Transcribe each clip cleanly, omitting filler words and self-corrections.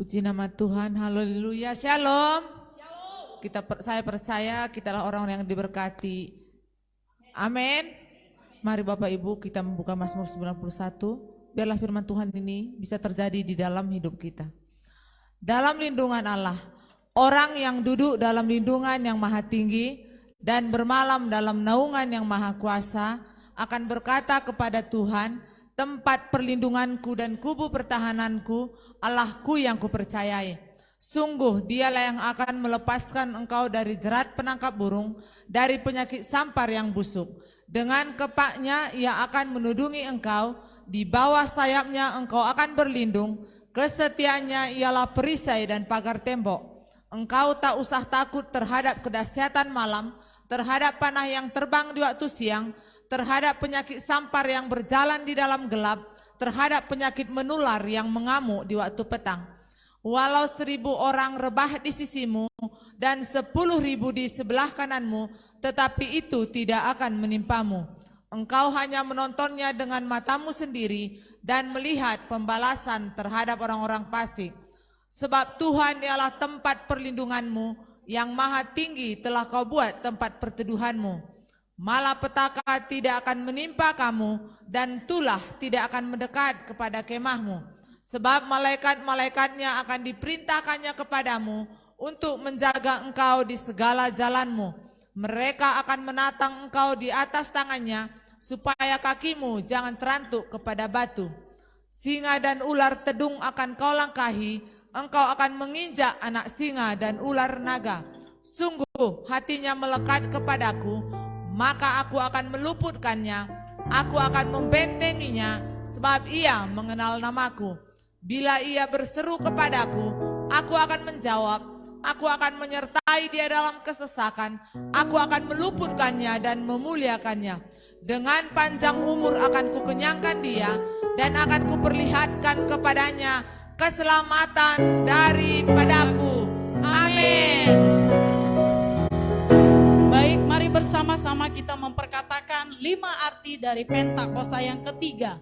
Puji nama Tuhan, haleluya, shalom. Saya percaya kitalah orang yang diberkati. Amin. Mari Bapak Ibu kita membuka Mazmur 91. Biarlah firman Tuhan ini bisa terjadi di dalam hidup kita. Dalam lindungan Allah, orang yang duduk dalam lindungan yang maha tinggi dan bermalam dalam naungan yang maha kuasa akan berkata kepada Tuhan, tempat perlindunganku dan kubu pertahananku, Allahku yang kupercayai. Sungguh dialah yang akan melepaskan engkau dari jerat penangkap burung, dari penyakit sampar yang busuk. Dengan kepaknya ia akan menudungi engkau, di bawah sayapnya engkau akan berlindung. Kesetiaannya ialah perisai dan pagar tembok. Engkau tak usah takut terhadap kedahsyatan malam, terhadap panah yang terbang di waktu siang, terhadap penyakit sampar yang berjalan di dalam gelap, terhadap penyakit menular yang mengamuk di waktu petang. Walau 1.000 orang rebah di sisimu dan 10.000 di sebelah kananmu, tetapi itu tidak akan menimpamu. Engkau hanya menontonnya dengan matamu sendiri dan melihat pembalasan terhadap orang-orang fasik. Sebab Tuhan ialah tempat perlindunganmu, yang maha tinggi telah kau buat tempat perteduhanmu. Malapetaka tidak akan menimpa kamu dan tulah tidak akan mendekat kepada kemahmu. Sebab malaikat-malaikatnya akan diperintahkannya kepadamu untuk menjaga engkau di segala jalanmu. Mereka akan menatang engkau di atas tangannya supaya kakimu jangan terantuk kepada batu. Singa dan ular tedung akan kau langkahi, engkau akan menginjak anak singa dan ular naga. Sungguh hatinya melekat kepadaku, maka aku akan meluputkannya, aku akan membentenginya, sebab ia mengenal namaku. Bila ia berseru kepadaku, aku akan menjawab, aku akan menyertai dia dalam kesesakan, aku akan meluputkannya dan memuliakannya. Dengan panjang umur akan kukenyangkan dia, dan akan kuperlihatkan kepadanya keselamatan daripadaku. Amin. Baik, mari bersama-sama kita memperkatakan 5 arti dari Pentakosta yang ketiga.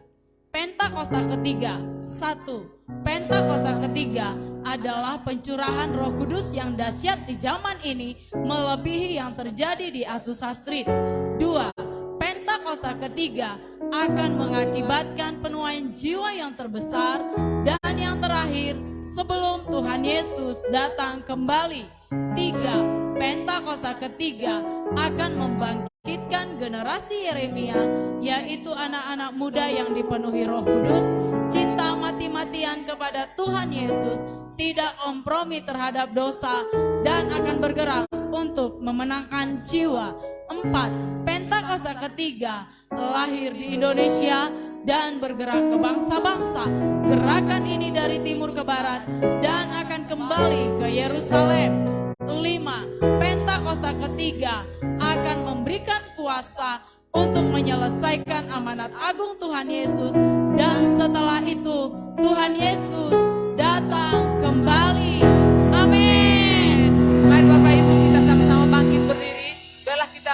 Pentakosta ketiga, 1. Pentakosta ketiga adalah pencurahan Roh Kudus yang dahsyat di zaman ini melebihi yang terjadi di Azusa Street. 2. Pentakosta ketiga akan mengakibatkan penuaian jiwa yang terbesar. Dan yang terakhir, sebelum Tuhan Yesus datang kembali. 3. Pentakosta ketiga akan membangkitkan generasi Yeremia, yaitu anak-anak muda yang dipenuhi Roh Kudus, cinta mati-matian kepada Tuhan Yesus, tidak kompromi terhadap dosa, dan akan bergerak untuk memenangkan jiwa. 4. Pentakosta ketiga lahir di Indonesia dan bergerak ke bangsa-bangsa. Gerakan ini dari timur ke barat dan akan kembali ke Yerusalem. 5. Pentakosta ketiga akan memberikan kuasa untuk menyelesaikan amanat agung Tuhan Yesus, dan setelah itu Tuhan Yesus datang kembali. Amin. Mari Bapak Ibu kita sama-sama bangkit berdiri. Biarlah kita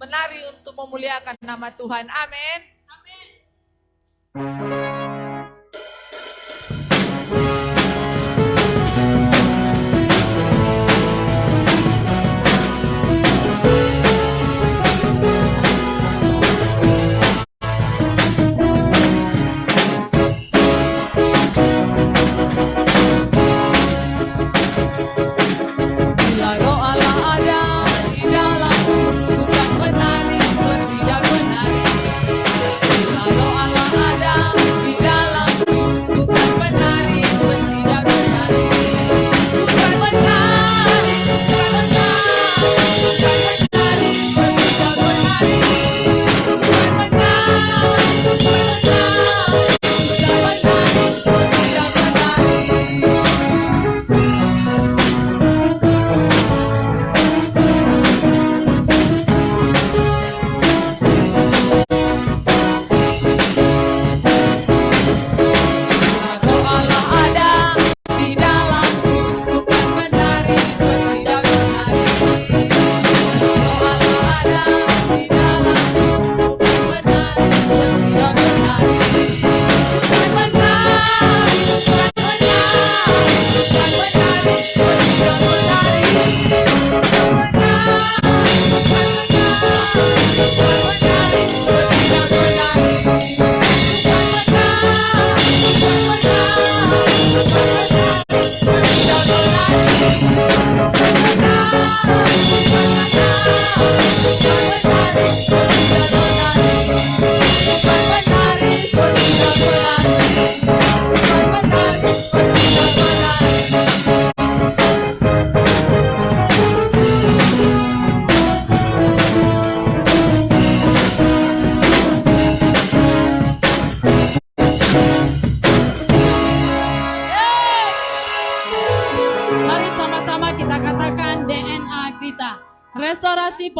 menari untuk memuliakan nama Tuhan. Amin. Amin. Bila roh Allah ada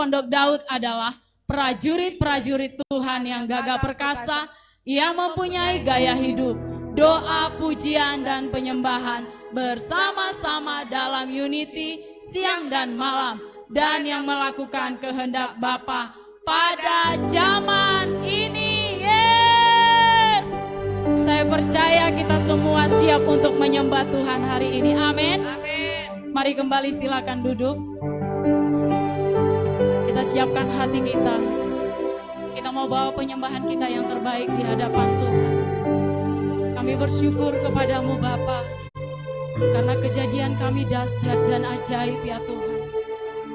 Pondok Daud adalah prajurit-prajurit Tuhan yang gagah perkasa, yang mempunyai gaya hidup, doa, pujian, dan penyembahan bersama-sama dalam unity siang dan malam, dan yang melakukan kehendak Bapa pada zaman ini. Yes! Saya percaya kita semua siap untuk menyembah Tuhan hari ini. Amin. Mari kembali, silakan duduk. Kita siapkan hati kita. Kita mau bawa penyembahan kita yang terbaik di hadapan Tuhan. Kami bersyukur kepadamu Bapa, karena kejadian kami dahsyat dan ajaib ya Tuhan.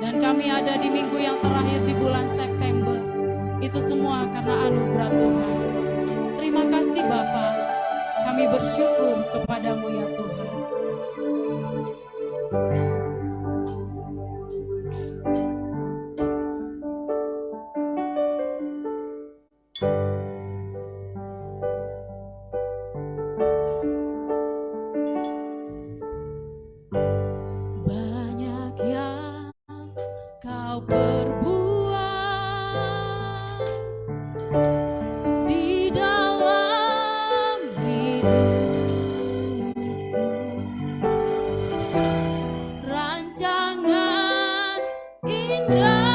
Dan kami ada di minggu yang terakhir di bulan September. Itu semua karena anugerah Tuhan. Terima kasih Bapa. Kami bersyukur kepadamu ya Tuhan. Banyak yang kau perbuat di dalam hidupku, rancangan indahmu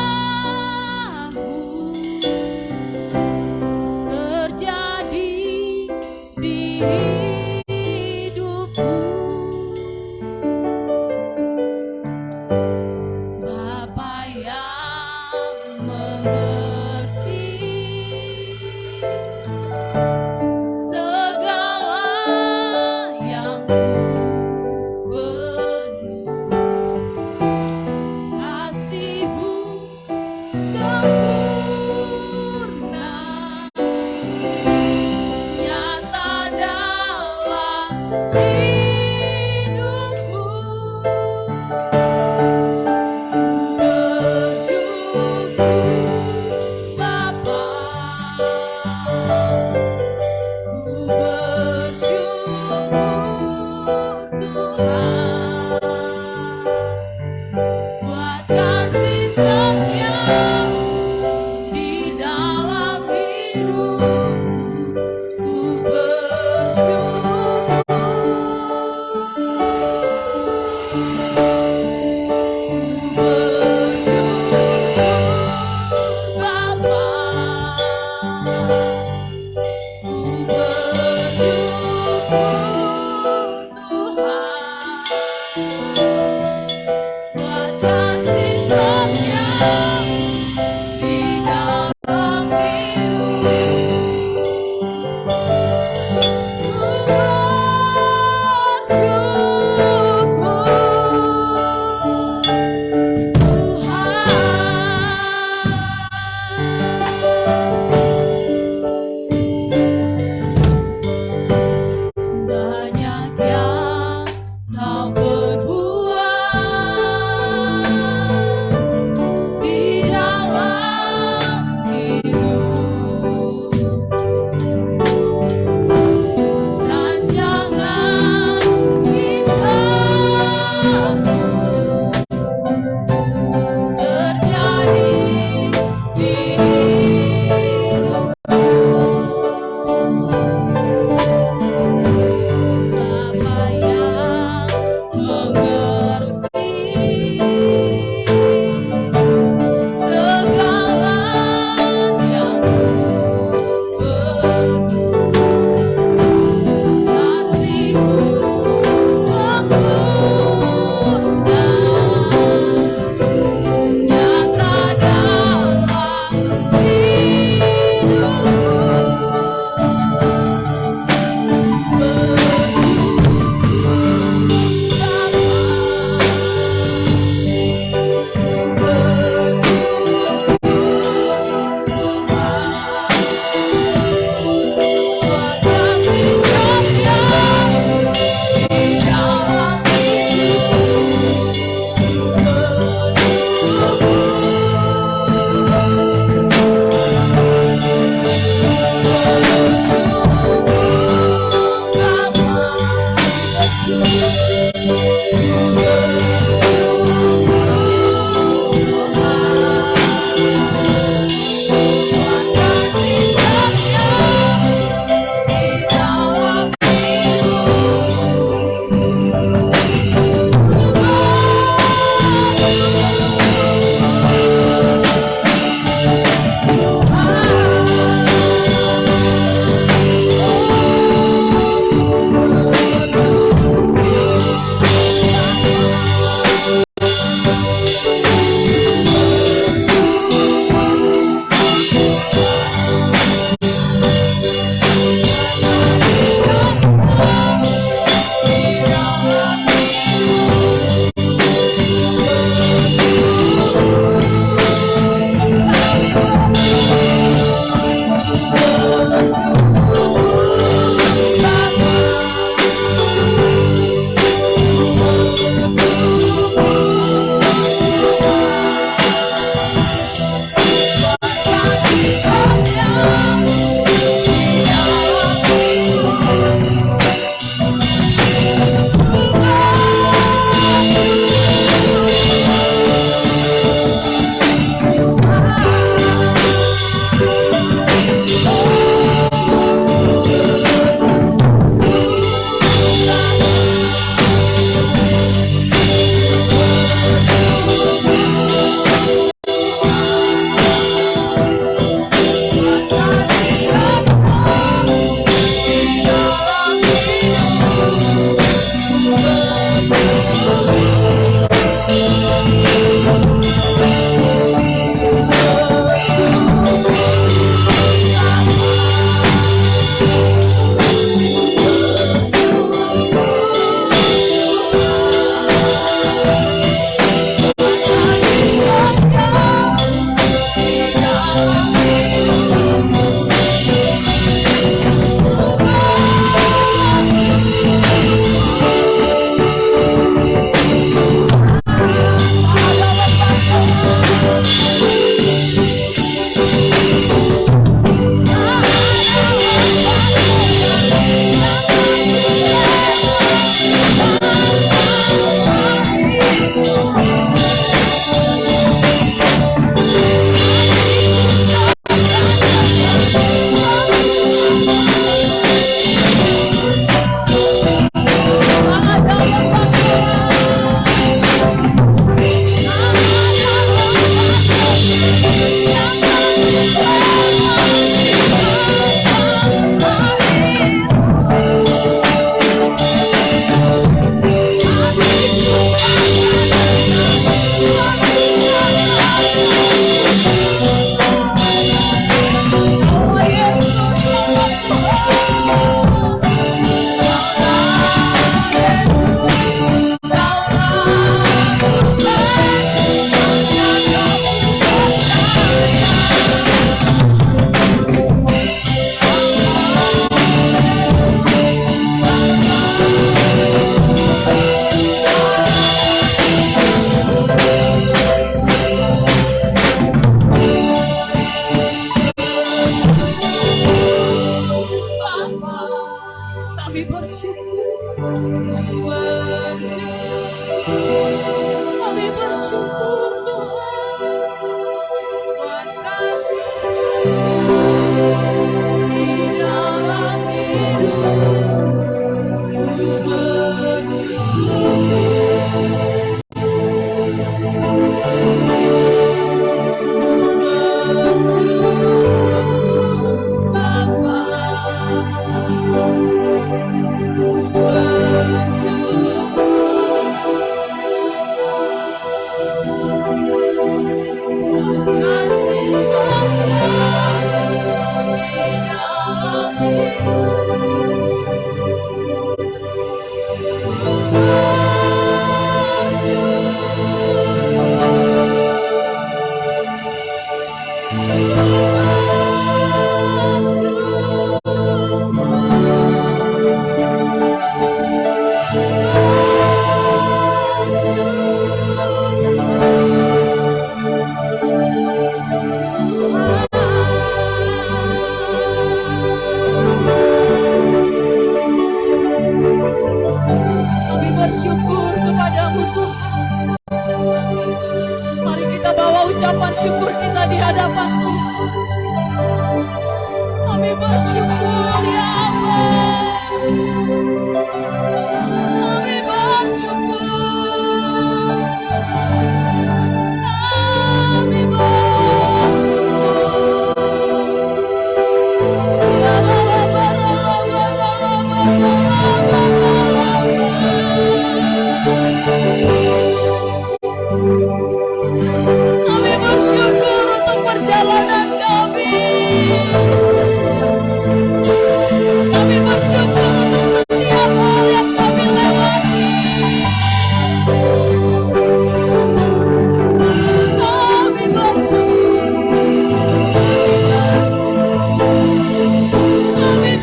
bersyukur ya Allah. Kami bersyukur. Kami Kami bersyukur untuk perjalanan kami. Kami bersyukur untuk setiap hal yang kami lewati. Kami bersyukur. Kami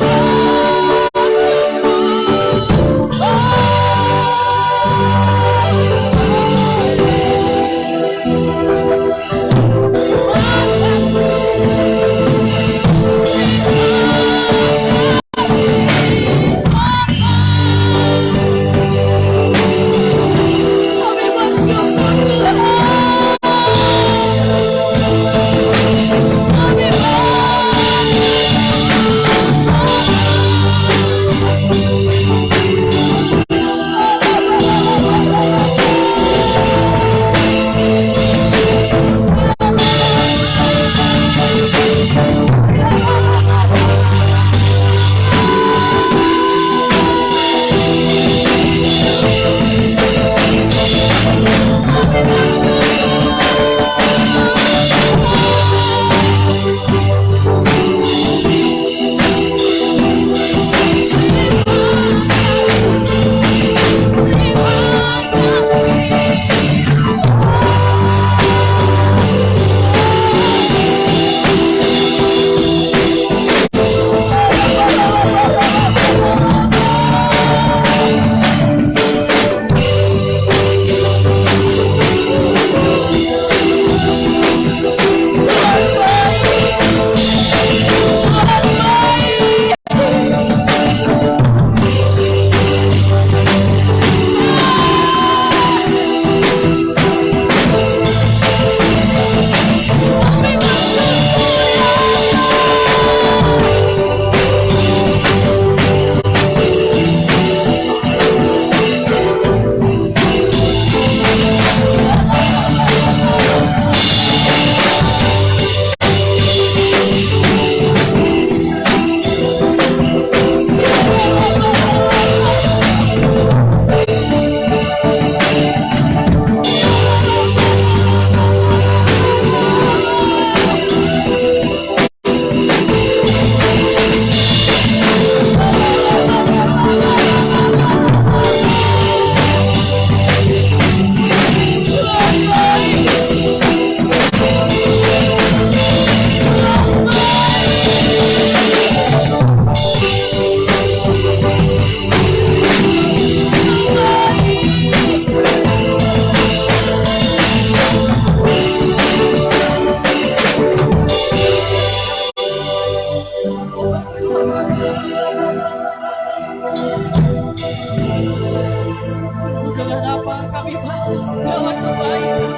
dengan apa kami balas segala kebaikan.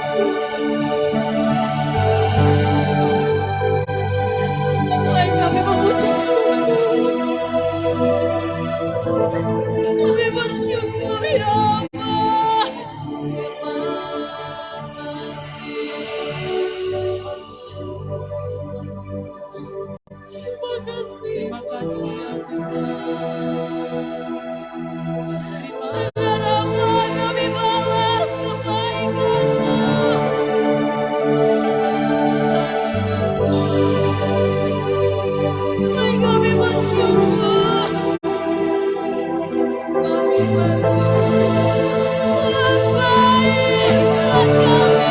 Selain kami mengucap syukur, kami bersyukur ya Allah. Terima kasih ya Tuhan. Dengan apa kami balas kebaikan-Mu. Kami bersyukur. Kami bersyukur. Tuhan baik buat kami.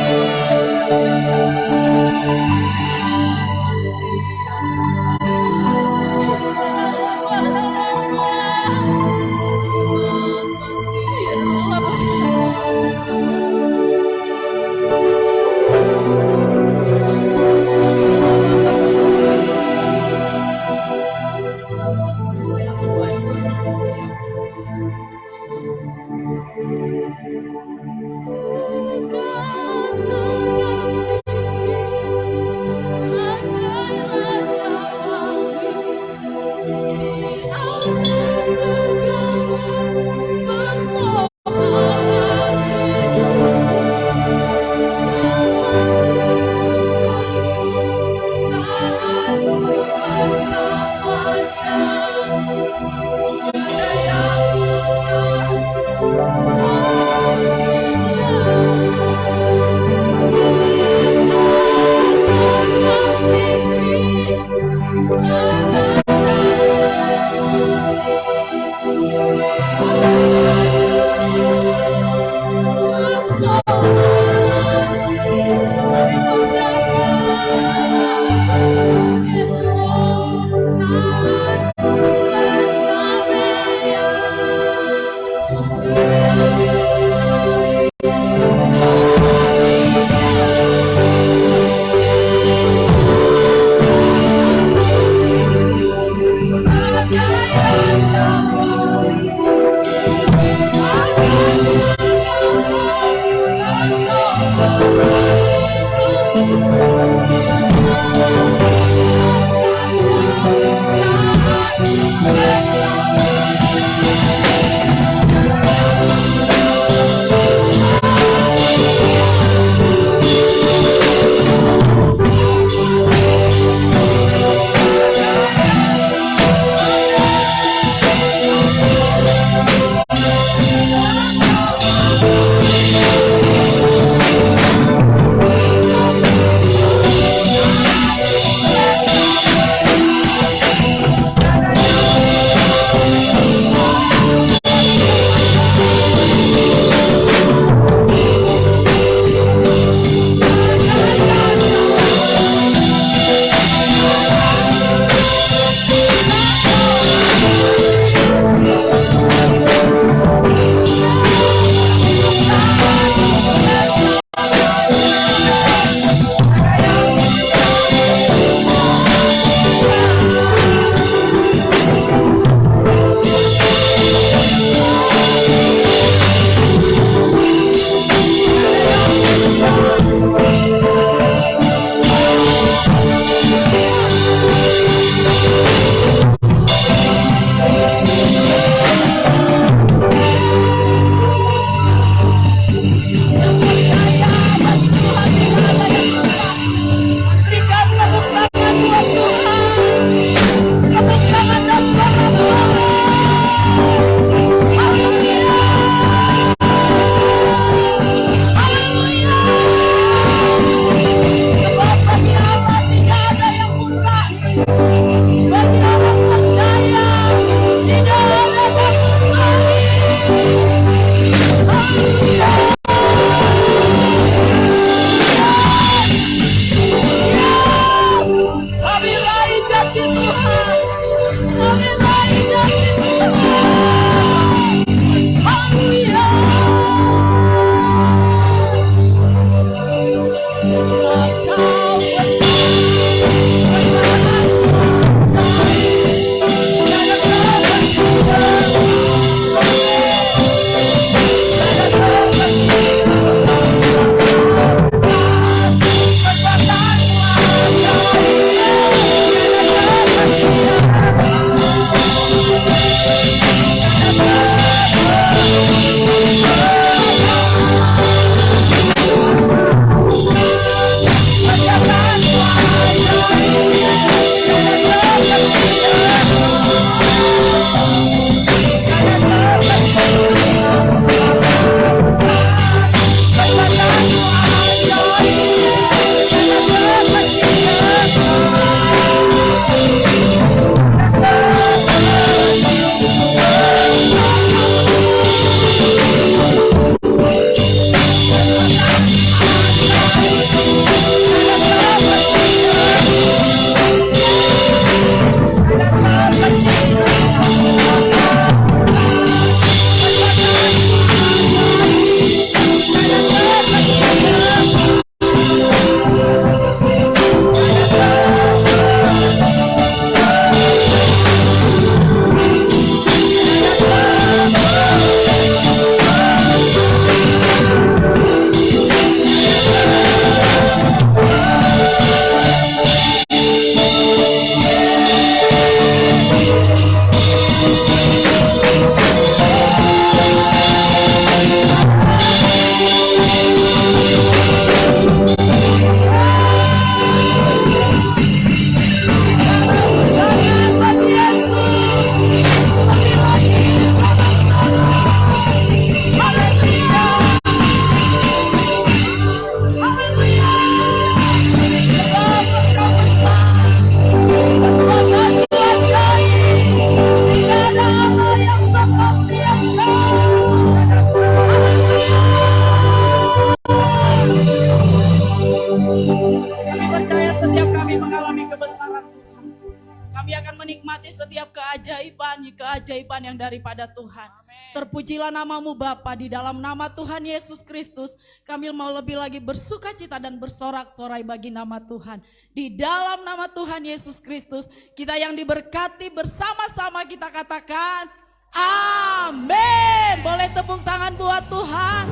Kami akan menikmati setiap keajaiban yang daripada Tuhan. Terpujilah namamu Bapa, di dalam nama Tuhan Yesus Kristus. Kami mau lebih lagi bersuka cita dan bersorak-sorai bagi nama Tuhan. Di dalam nama Tuhan Yesus Kristus, kita yang diberkati bersama-sama kita katakan, amin. Boleh tepuk tangan buat Tuhan.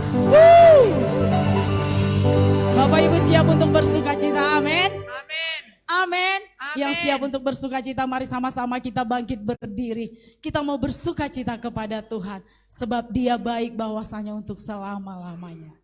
Bapak Ibu siap untuk bersuka cita, amin. Amin. Amin. Amin. Yang siap untuk bersuka cita, mari sama-sama kita bangkit berdiri. Kita mau bersuka cita kepada Tuhan. Sebab Dia baik bahwasanya untuk selama-lamanya.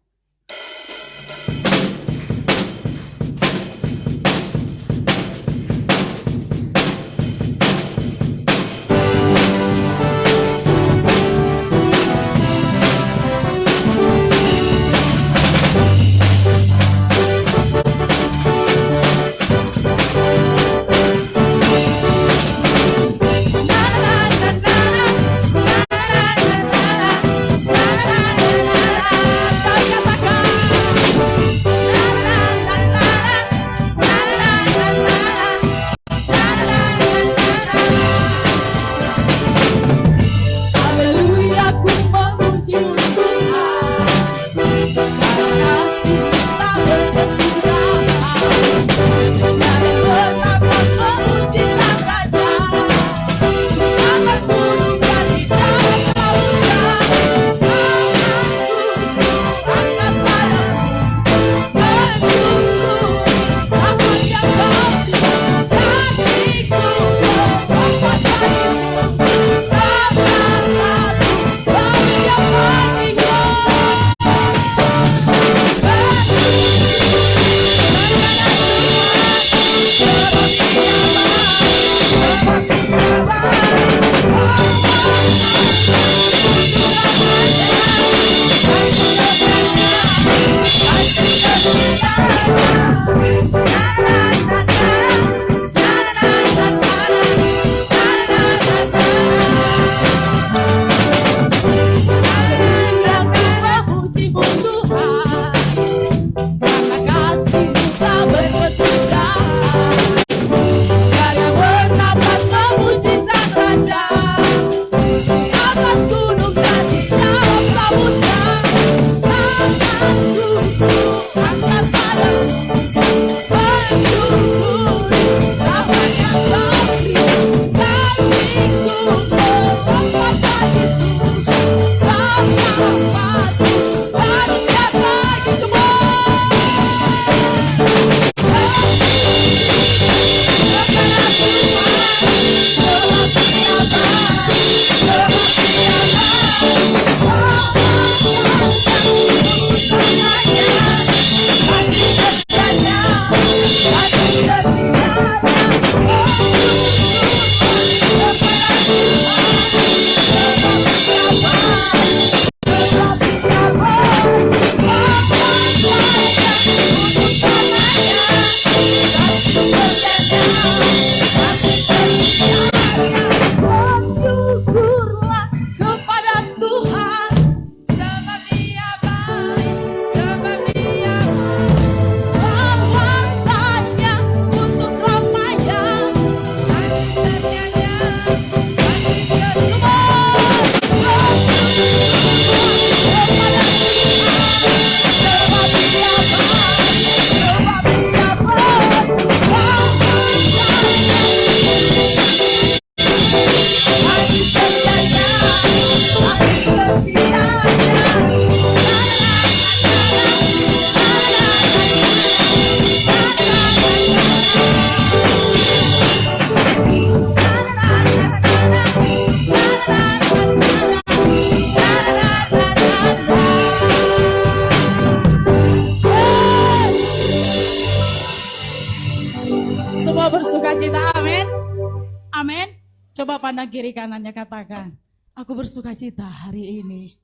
Coba pandang kiri kanannya, katakan, aku bersuka cita hari ini.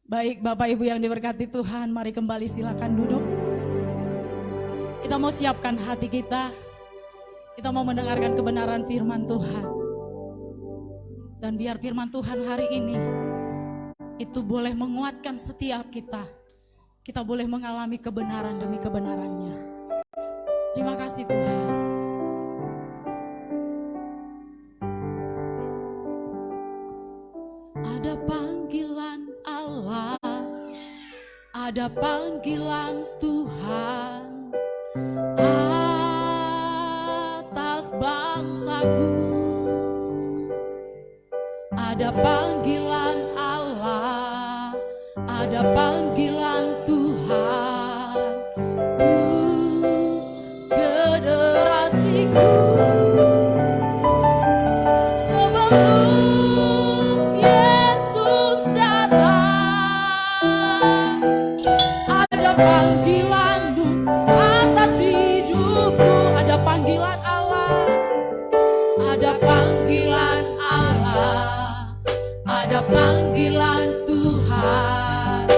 Baik Bapak Ibu yang diberkati Tuhan, mari kembali silakan duduk. Kita mau siapkan hati kita. Kita mau mendengarkan kebenaran firman Tuhan. Dan biar firman Tuhan hari ini itu boleh menguatkan setiap kita. Kita boleh mengalami kebenaran demi kebenarannya. Terima kasih Tuhan. Ada panggilan Allah, ada panggilan Tuhan atas bangsaku. Ada panggilan Allah, ada panggilan Tuhan untuk generasiku. Sebelum Yesus datang, ada panggilanmu atas hidupku. Ada panggilan Allah, ada panggilan Allah, ada panggilan Tuhan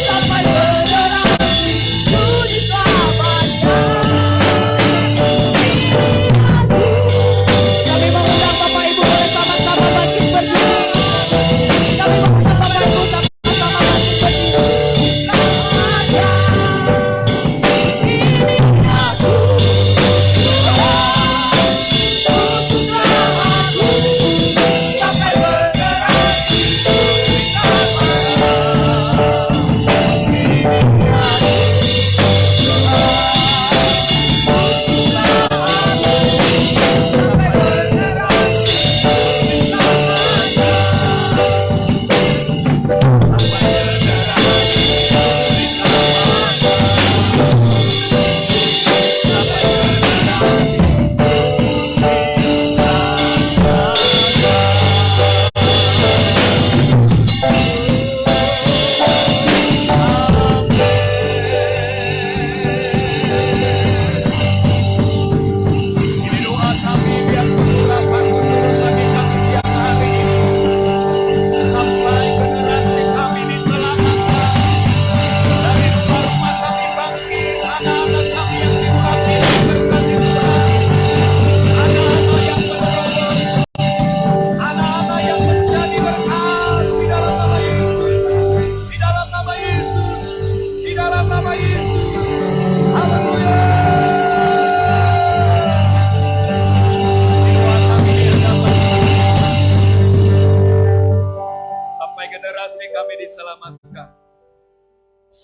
sampai generasi puji selamanya. Kami mengundang Bapak Ibu bersama-sama bangkit berdiri. Kami mengundang Bapak Ibu sama-sama bangkit berdiri. Ini aku, putus aku sampai bergerak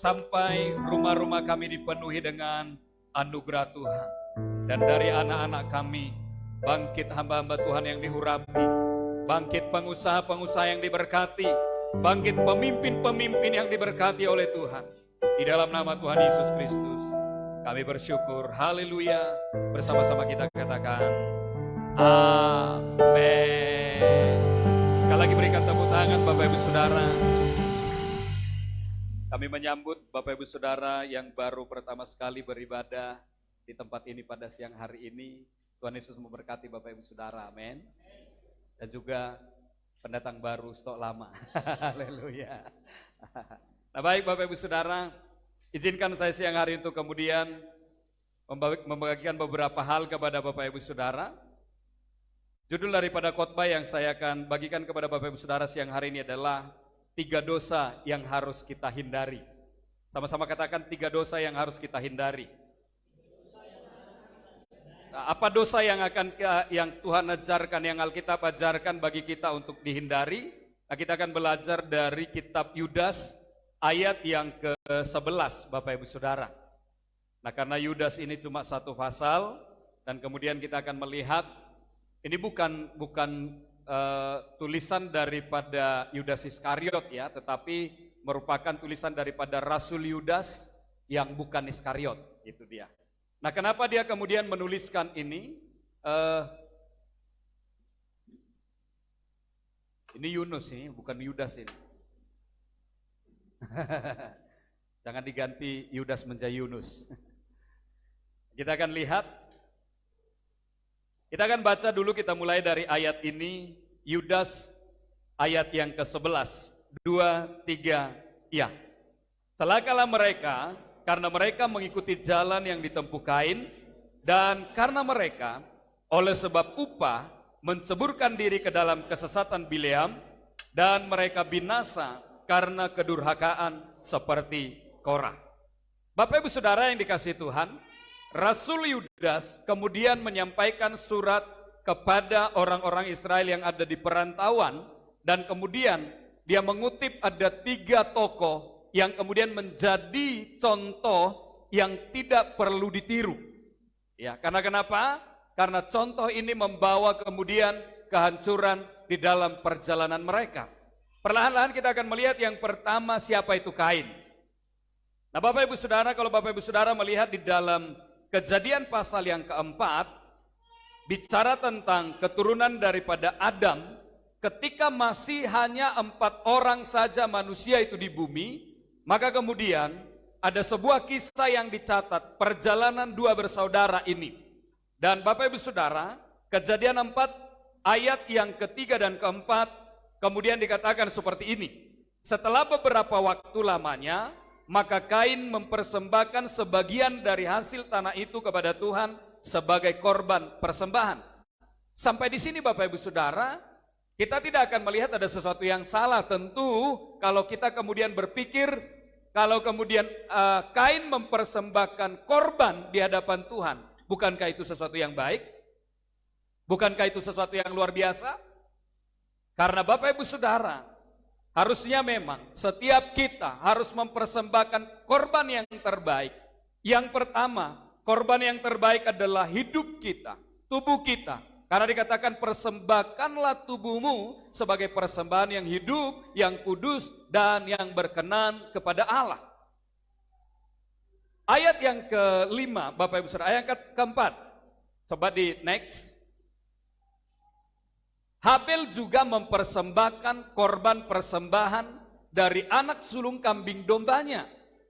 sampai rumah-rumah kami dipenuhi dengan anugerah Tuhan. Dan dari anak-anak kami, bangkit hamba-hamba Tuhan yang diurapi, bangkit pengusaha-pengusaha yang diberkati, bangkit pemimpin-pemimpin yang diberkati oleh Tuhan. Di dalam nama Tuhan Yesus Kristus, kami bersyukur. Haleluya. Bersama-sama kita katakan, amin. Sekali lagi berikan tepuk tangan Bapak Ibu Saudara. Kami menyambut Bapak Ibu Saudara yang baru pertama sekali beribadah di tempat ini pada siang hari ini. Tuhan Yesus memberkati Bapak Ibu Saudara, amin. Dan juga pendatang baru, stok lama. Haleluya. Nah baik Bapak Ibu Saudara, izinkan saya siang hari untuk kemudian membagikan beberapa hal kepada Bapak Ibu Saudara. Judul daripada khotbah yang saya akan bagikan kepada Bapak Ibu Saudara siang hari ini adalah 3 dosa yang harus kita hindari. Sama-sama katakan 3 dosa yang harus kita hindari. Nah, apa dosa yang Tuhan ajarkan, yang Alkitab ajarkan bagi kita untuk dihindari? Nah, kita akan belajar dari kitab Yudas ayat yang ke-11 Bapak Ibu Saudara. Nah, karena Yudas ini cuma 1 pasal dan kemudian kita akan melihat ini bukan tulisan daripada Yudas Iskariot ya, tetapi merupakan tulisan daripada Rasul Yudas yang bukan Iskariot, itu dia. Nah, kenapa dia kemudian menuliskan ini? Ini Yunus ini, bukan Yudas ini. Jangan diganti Yudas menjadi Yunus. Kita akan lihat. Kita akan baca dulu, kita mulai dari ayat ini, Yudas ayat yang ke-11, 2, 3, ya. Celakalah mereka, karena mereka mengikuti jalan yang ditempuh Kain, dan karena mereka, oleh sebab upah, menceburkan diri ke dalam kesesatan Bileam, dan mereka binasa karena kedurhakaan seperti Korah. Bapak Ibu Saudara yang dikasihi Tuhan, Rasul Yudas kemudian menyampaikan surat kepada orang-orang Israel yang ada di perantauan, dan kemudian dia mengutip ada 3 tokoh yang kemudian menjadi contoh yang tidak perlu ditiru. Ya, karena kenapa? Karena contoh ini membawa kemudian kehancuran di dalam perjalanan mereka. Perlahan-lahan kita akan melihat yang pertama, siapa itu Kain. Nah Bapak Ibu Saudara, kalau Bapak Ibu Saudara melihat di dalam Kejadian pasal yang ke-4, bicara tentang keturunan daripada Adam, ketika masih hanya 4 orang saja manusia itu di bumi, maka kemudian ada sebuah kisah yang dicatat, perjalanan 2 bersaudara ini. Dan Bapak Ibu Saudara, Kejadian 4 ayat yang ke-3 dan ke-4, kemudian dikatakan seperti ini. Setelah beberapa waktu lamanya, maka Kain mempersembahkan sebagian dari hasil tanah itu kepada Tuhan sebagai korban persembahan. Sampai di sini Bapak Ibu Saudara, kita tidak akan melihat ada sesuatu yang salah. Tentu kalau kita kemudian berpikir, kalau kemudian Kain mempersembahkan korban di hadapan Tuhan, bukankah itu sesuatu yang baik? Bukankah itu sesuatu yang luar biasa? Karena Bapak Ibu Saudara, harusnya memang setiap kita harus mempersembahkan korban yang terbaik. Yang pertama, korban yang terbaik adalah hidup kita, tubuh kita. Karena dikatakan persembahkanlah tubuhmu sebagai persembahan yang hidup, yang kudus, dan yang berkenan kepada Allah. Ayat yang kelima, Bapak Ibu Saudara, ayat keempat. Coba di next. Habel juga mempersembahkan korban persembahan dari anak sulung kambing dombanya,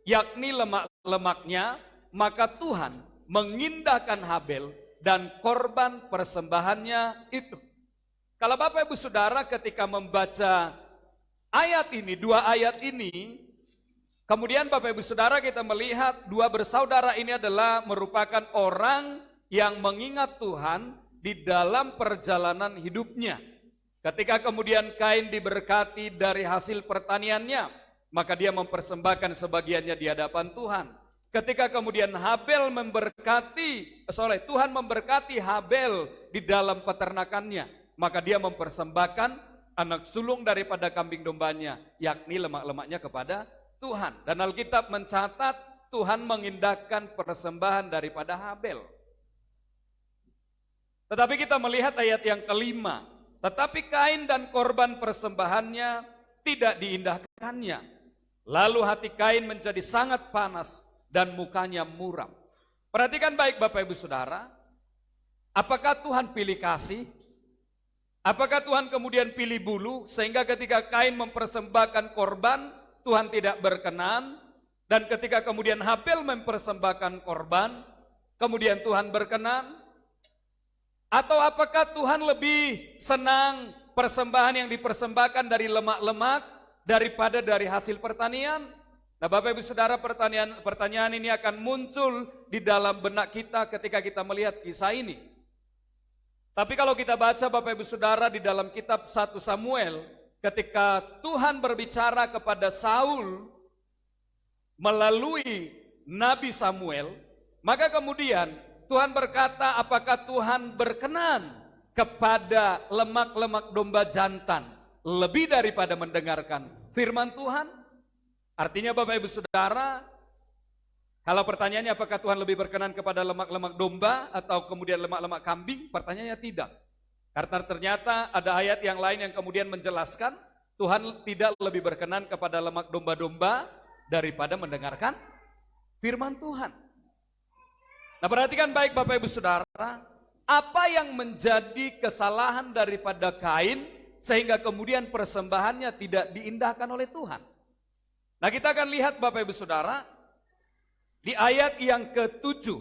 yakni lemak-lemaknya, maka Tuhan mengindahkan Habel dan korban persembahannya itu. Kalau Bapak Ibu Saudara ketika membaca ayat ini, dua ayat ini, kemudian Bapak Ibu Saudara kita melihat dua bersaudara ini adalah merupakan orang yang mengingat Tuhan di dalam perjalanan hidupnya. Ketika kemudian Kain diberkati dari hasil pertaniannya, maka dia mempersembahkan sebagiannya di hadapan Tuhan. Ketika kemudian Habel Tuhan memberkati Habel di dalam peternakannya, maka dia mempersembahkan anak sulung daripada kambing dombanya, yakni lemak-lemaknya kepada Tuhan. Dan Alkitab mencatat Tuhan mengindahkan persembahan daripada Habel. Tetapi kita melihat ayat yang kelima, tetapi Kain dan korban persembahannya tidak diindahkannya. Lalu hati Kain menjadi sangat panas dan mukanya muram. Perhatikan baik Bapak Ibu Saudara, apakah Tuhan pilih kasih? Apakah Tuhan kemudian pilih bulu sehingga ketika Kain mempersembahkan korban, Tuhan tidak berkenan? Dan ketika kemudian Habel mempersembahkan korban, kemudian Tuhan berkenan? Atau apakah Tuhan lebih senang persembahan yang dipersembahkan dari lemak-lemak daripada dari hasil pertanian? Nah Bapak Ibu Saudara, pertanyaan ini akan muncul di dalam benak kita ketika kita melihat kisah ini. Tapi kalau kita baca Bapak Ibu Saudara di dalam kitab 1 Samuel, ketika Tuhan berbicara kepada Saul melalui Nabi Samuel, maka kemudian Tuhan berkata, apakah Tuhan berkenan kepada lemak-lemak domba jantan lebih daripada mendengarkan firman Tuhan? Artinya Bapak Ibu Saudara, kalau pertanyaannya apakah Tuhan lebih berkenan kepada lemak-lemak domba atau kemudian lemak-lemak kambing? Pertanyaannya tidak. Karena ternyata ada ayat yang lain yang kemudian menjelaskan Tuhan tidak lebih berkenan kepada lemak domba-domba daripada mendengarkan firman Tuhan. Nah perhatikan baik Bapak Ibu Saudara, apa yang menjadi kesalahan daripada Kain sehingga kemudian persembahannya tidak diindahkan oleh Tuhan? Nah kita akan lihat Bapak Ibu Saudara, di ayat yang ke-7.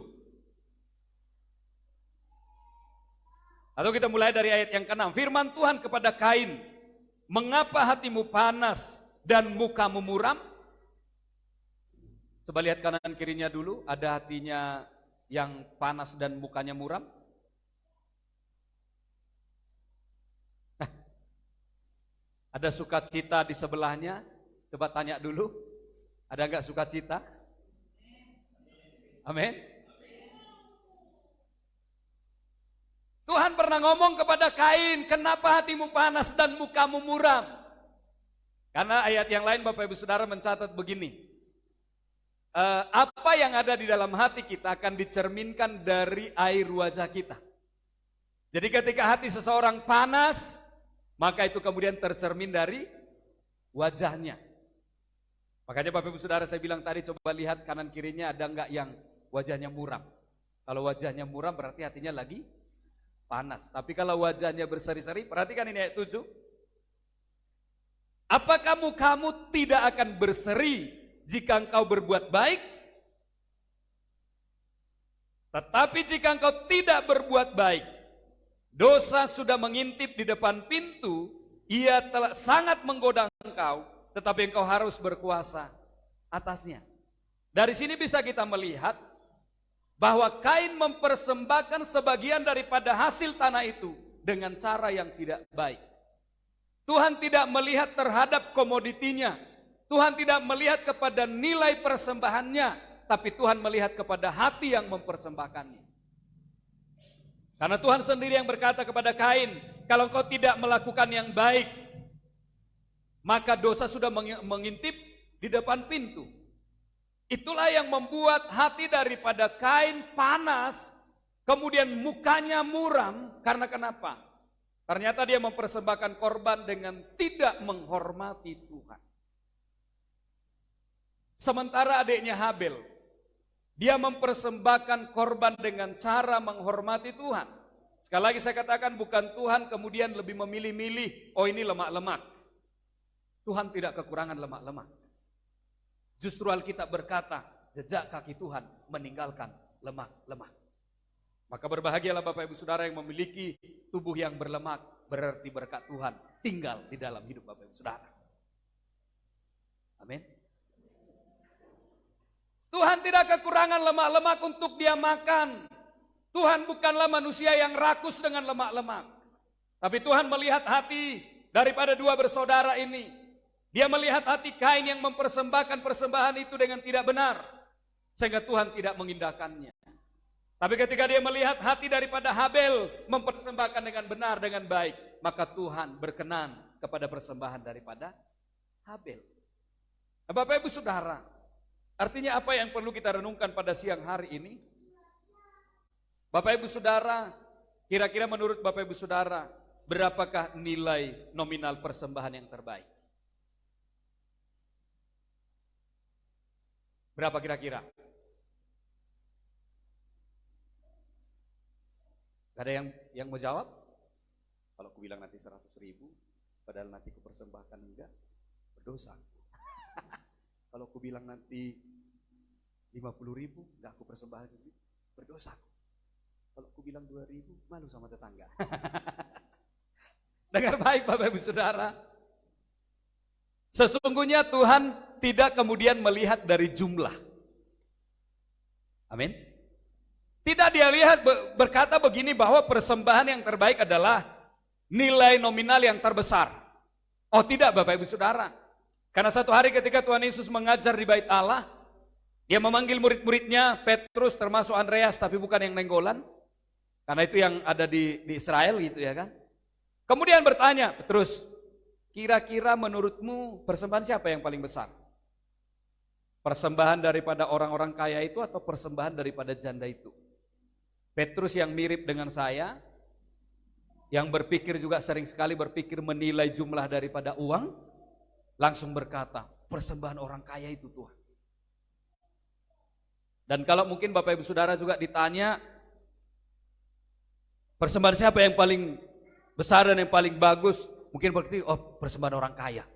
Atau kita mulai dari ayat yang ke-6. Firman Tuhan kepada Kain, mengapa hatimu panas dan mukamu muram? Coba lihat kanan kirinya dulu, ada hatinya yang panas dan mukanya muram? Ada sukacita di sebelahnya? Coba tanya dulu, ada enggak sukacita? Amin. Tuhan pernah ngomong kepada Kain, kenapa hatimu panas dan mukamu muram? Karena ayat yang lain Bapak Ibu Saudara mencatat begini, apa yang ada di dalam hati kita akan dicerminkan dari air wajah kita. Jadi ketika hati seseorang panas, maka itu kemudian tercermin dari wajahnya. Makanya Bapak Ibu Saudara saya bilang tadi, coba lihat kanan kirinya ada enggak yang wajahnya muram. Kalau wajahnya muram berarti hatinya lagi panas. Tapi kalau wajahnya berseri-seri, perhatikan ini ayat 7. Apakah mukamu tidak akan berseri jika engkau berbuat baik? Tetapi jika engkau tidak berbuat baik, dosa sudah mengintip di depan pintu, ia telah sangat menggoda engkau, tetapi engkau harus berkuasa atasnya. Dari sini bisa kita melihat bahwa Kain mempersembahkan sebagian daripada hasil tanah itu dengan cara yang tidak baik. Tuhan tidak melihat terhadap komoditinya, Tuhan tidak melihat kepada nilai persembahannya, tapi Tuhan melihat kepada hati yang mempersembahkannya. Karena Tuhan sendiri yang berkata kepada Kain, kalau engkau tidak melakukan yang baik, maka dosa sudah mengintip di depan pintu. Itulah yang membuat hati daripada Kain panas, kemudian mukanya muram. Karena kenapa? Ternyata dia mempersembahkan korban dengan tidak menghormati Tuhan. Sementara adiknya Habel, dia mempersembahkan korban dengan cara menghormati Tuhan. Sekali lagi saya katakan, bukan Tuhan kemudian lebih memilih-milih, oh ini lemak-lemak. Tuhan tidak kekurangan lemak-lemak. Justru Alkitab berkata, jejak kaki Tuhan meninggalkan lemak-lemak. Maka berbahagialah Bapak Ibu Saudara yang memiliki tubuh yang berlemak, berarti berkat Tuhan tinggal di dalam hidup Bapak Ibu Saudara. Amin. Tuhan tidak kekurangan lemak-lemak untuk dia makan. Tuhan bukanlah manusia yang rakus dengan lemak-lemak. Tapi Tuhan melihat hati daripada dua bersaudara ini. Dia melihat hati Kain yang mempersembahkan persembahan itu dengan tidak benar. Sehingga Tuhan tidak mengindahkannya. Tapi ketika dia melihat hati daripada Habel mempersembahkan dengan benar, dengan baik, maka Tuhan berkenan kepada persembahan daripada Habel. Nah, Bapak Ibu Saudara, artinya apa yang perlu kita renungkan pada siang hari ini? Bapak Ibu Saudara, kira-kira menurut Bapak Ibu Saudara, berapakah nilai nominal persembahan yang terbaik? Berapa kira-kira? Gak ada yang mau jawab? Kalau aku bilang nanti 100.000, padahal nanti aku persembahkan enggak, berdosa. Kalau aku bilang nanti 50.000, enggak aku persembahkan, berdosa. Kalau aku bilang 2.000, malu sama tetangga. Dengar baik Bapak Ibu Saudara. Sesungguhnya Tuhan tidak kemudian melihat dari jumlah. Amin. Tidak dia lihat berkata begini bahwa persembahan yang terbaik adalah nilai nominal yang terbesar. Oh tidak Bapak Ibu Saudara. Karena satu hari ketika Tuhan Yesus mengajar di Bait Allah, dia memanggil murid-muridnya, Petrus termasuk Andreas, tapi bukan yang nenggolan. Karena itu yang ada di Israel gitu ya kan. Kemudian bertanya, Petrus, kira-kira menurutmu persembahan siapa yang paling besar? Persembahan daripada orang-orang kaya itu atau persembahan daripada janda itu? Petrus yang mirip dengan saya, yang berpikir juga sering sekali berpikir menilai jumlah daripada uang, langsung berkata, persembahan orang kaya itu Tuhan. Dan kalau mungkin Bapak Ibu Saudara juga ditanya, persembahan siapa yang paling besar dan yang paling bagus? Mungkin berarti, oh persembahan orang kaya.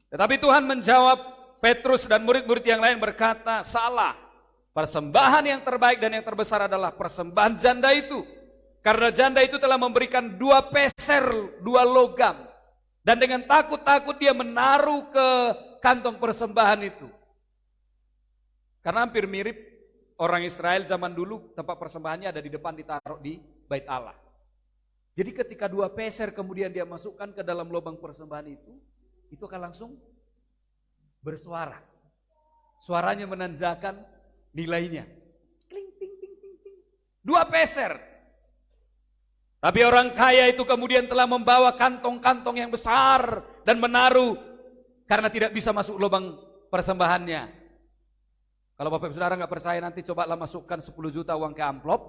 Tetapi Tuhan menjawab, Petrus dan murid-murid yang lain berkata, salah. Persembahan yang terbaik dan yang terbesar adalah persembahan janda itu. Karena janda itu telah memberikan 2 peser, 2 logam. Dan dengan takut-takut dia menaruh ke kantong persembahan itu. Karena hampir mirip orang Israel zaman dulu, tempat persembahannya ada di depan, ditaruh di Bait Allah. Jadi ketika 2 peser kemudian dia masukkan ke dalam lubang persembahan itu akan langsung bersuara. Suaranya menandakan nilainya. Kling, ting, ting, ting, ting. 2 peser. Tapi orang kaya itu kemudian telah membawa kantong-kantong yang besar dan menaruh karena tidak bisa masuk lubang persembahannya. Kalau Bapak Ibu Saudara nggak percaya, nanti cobalah masukkan 10 juta uang ke amplop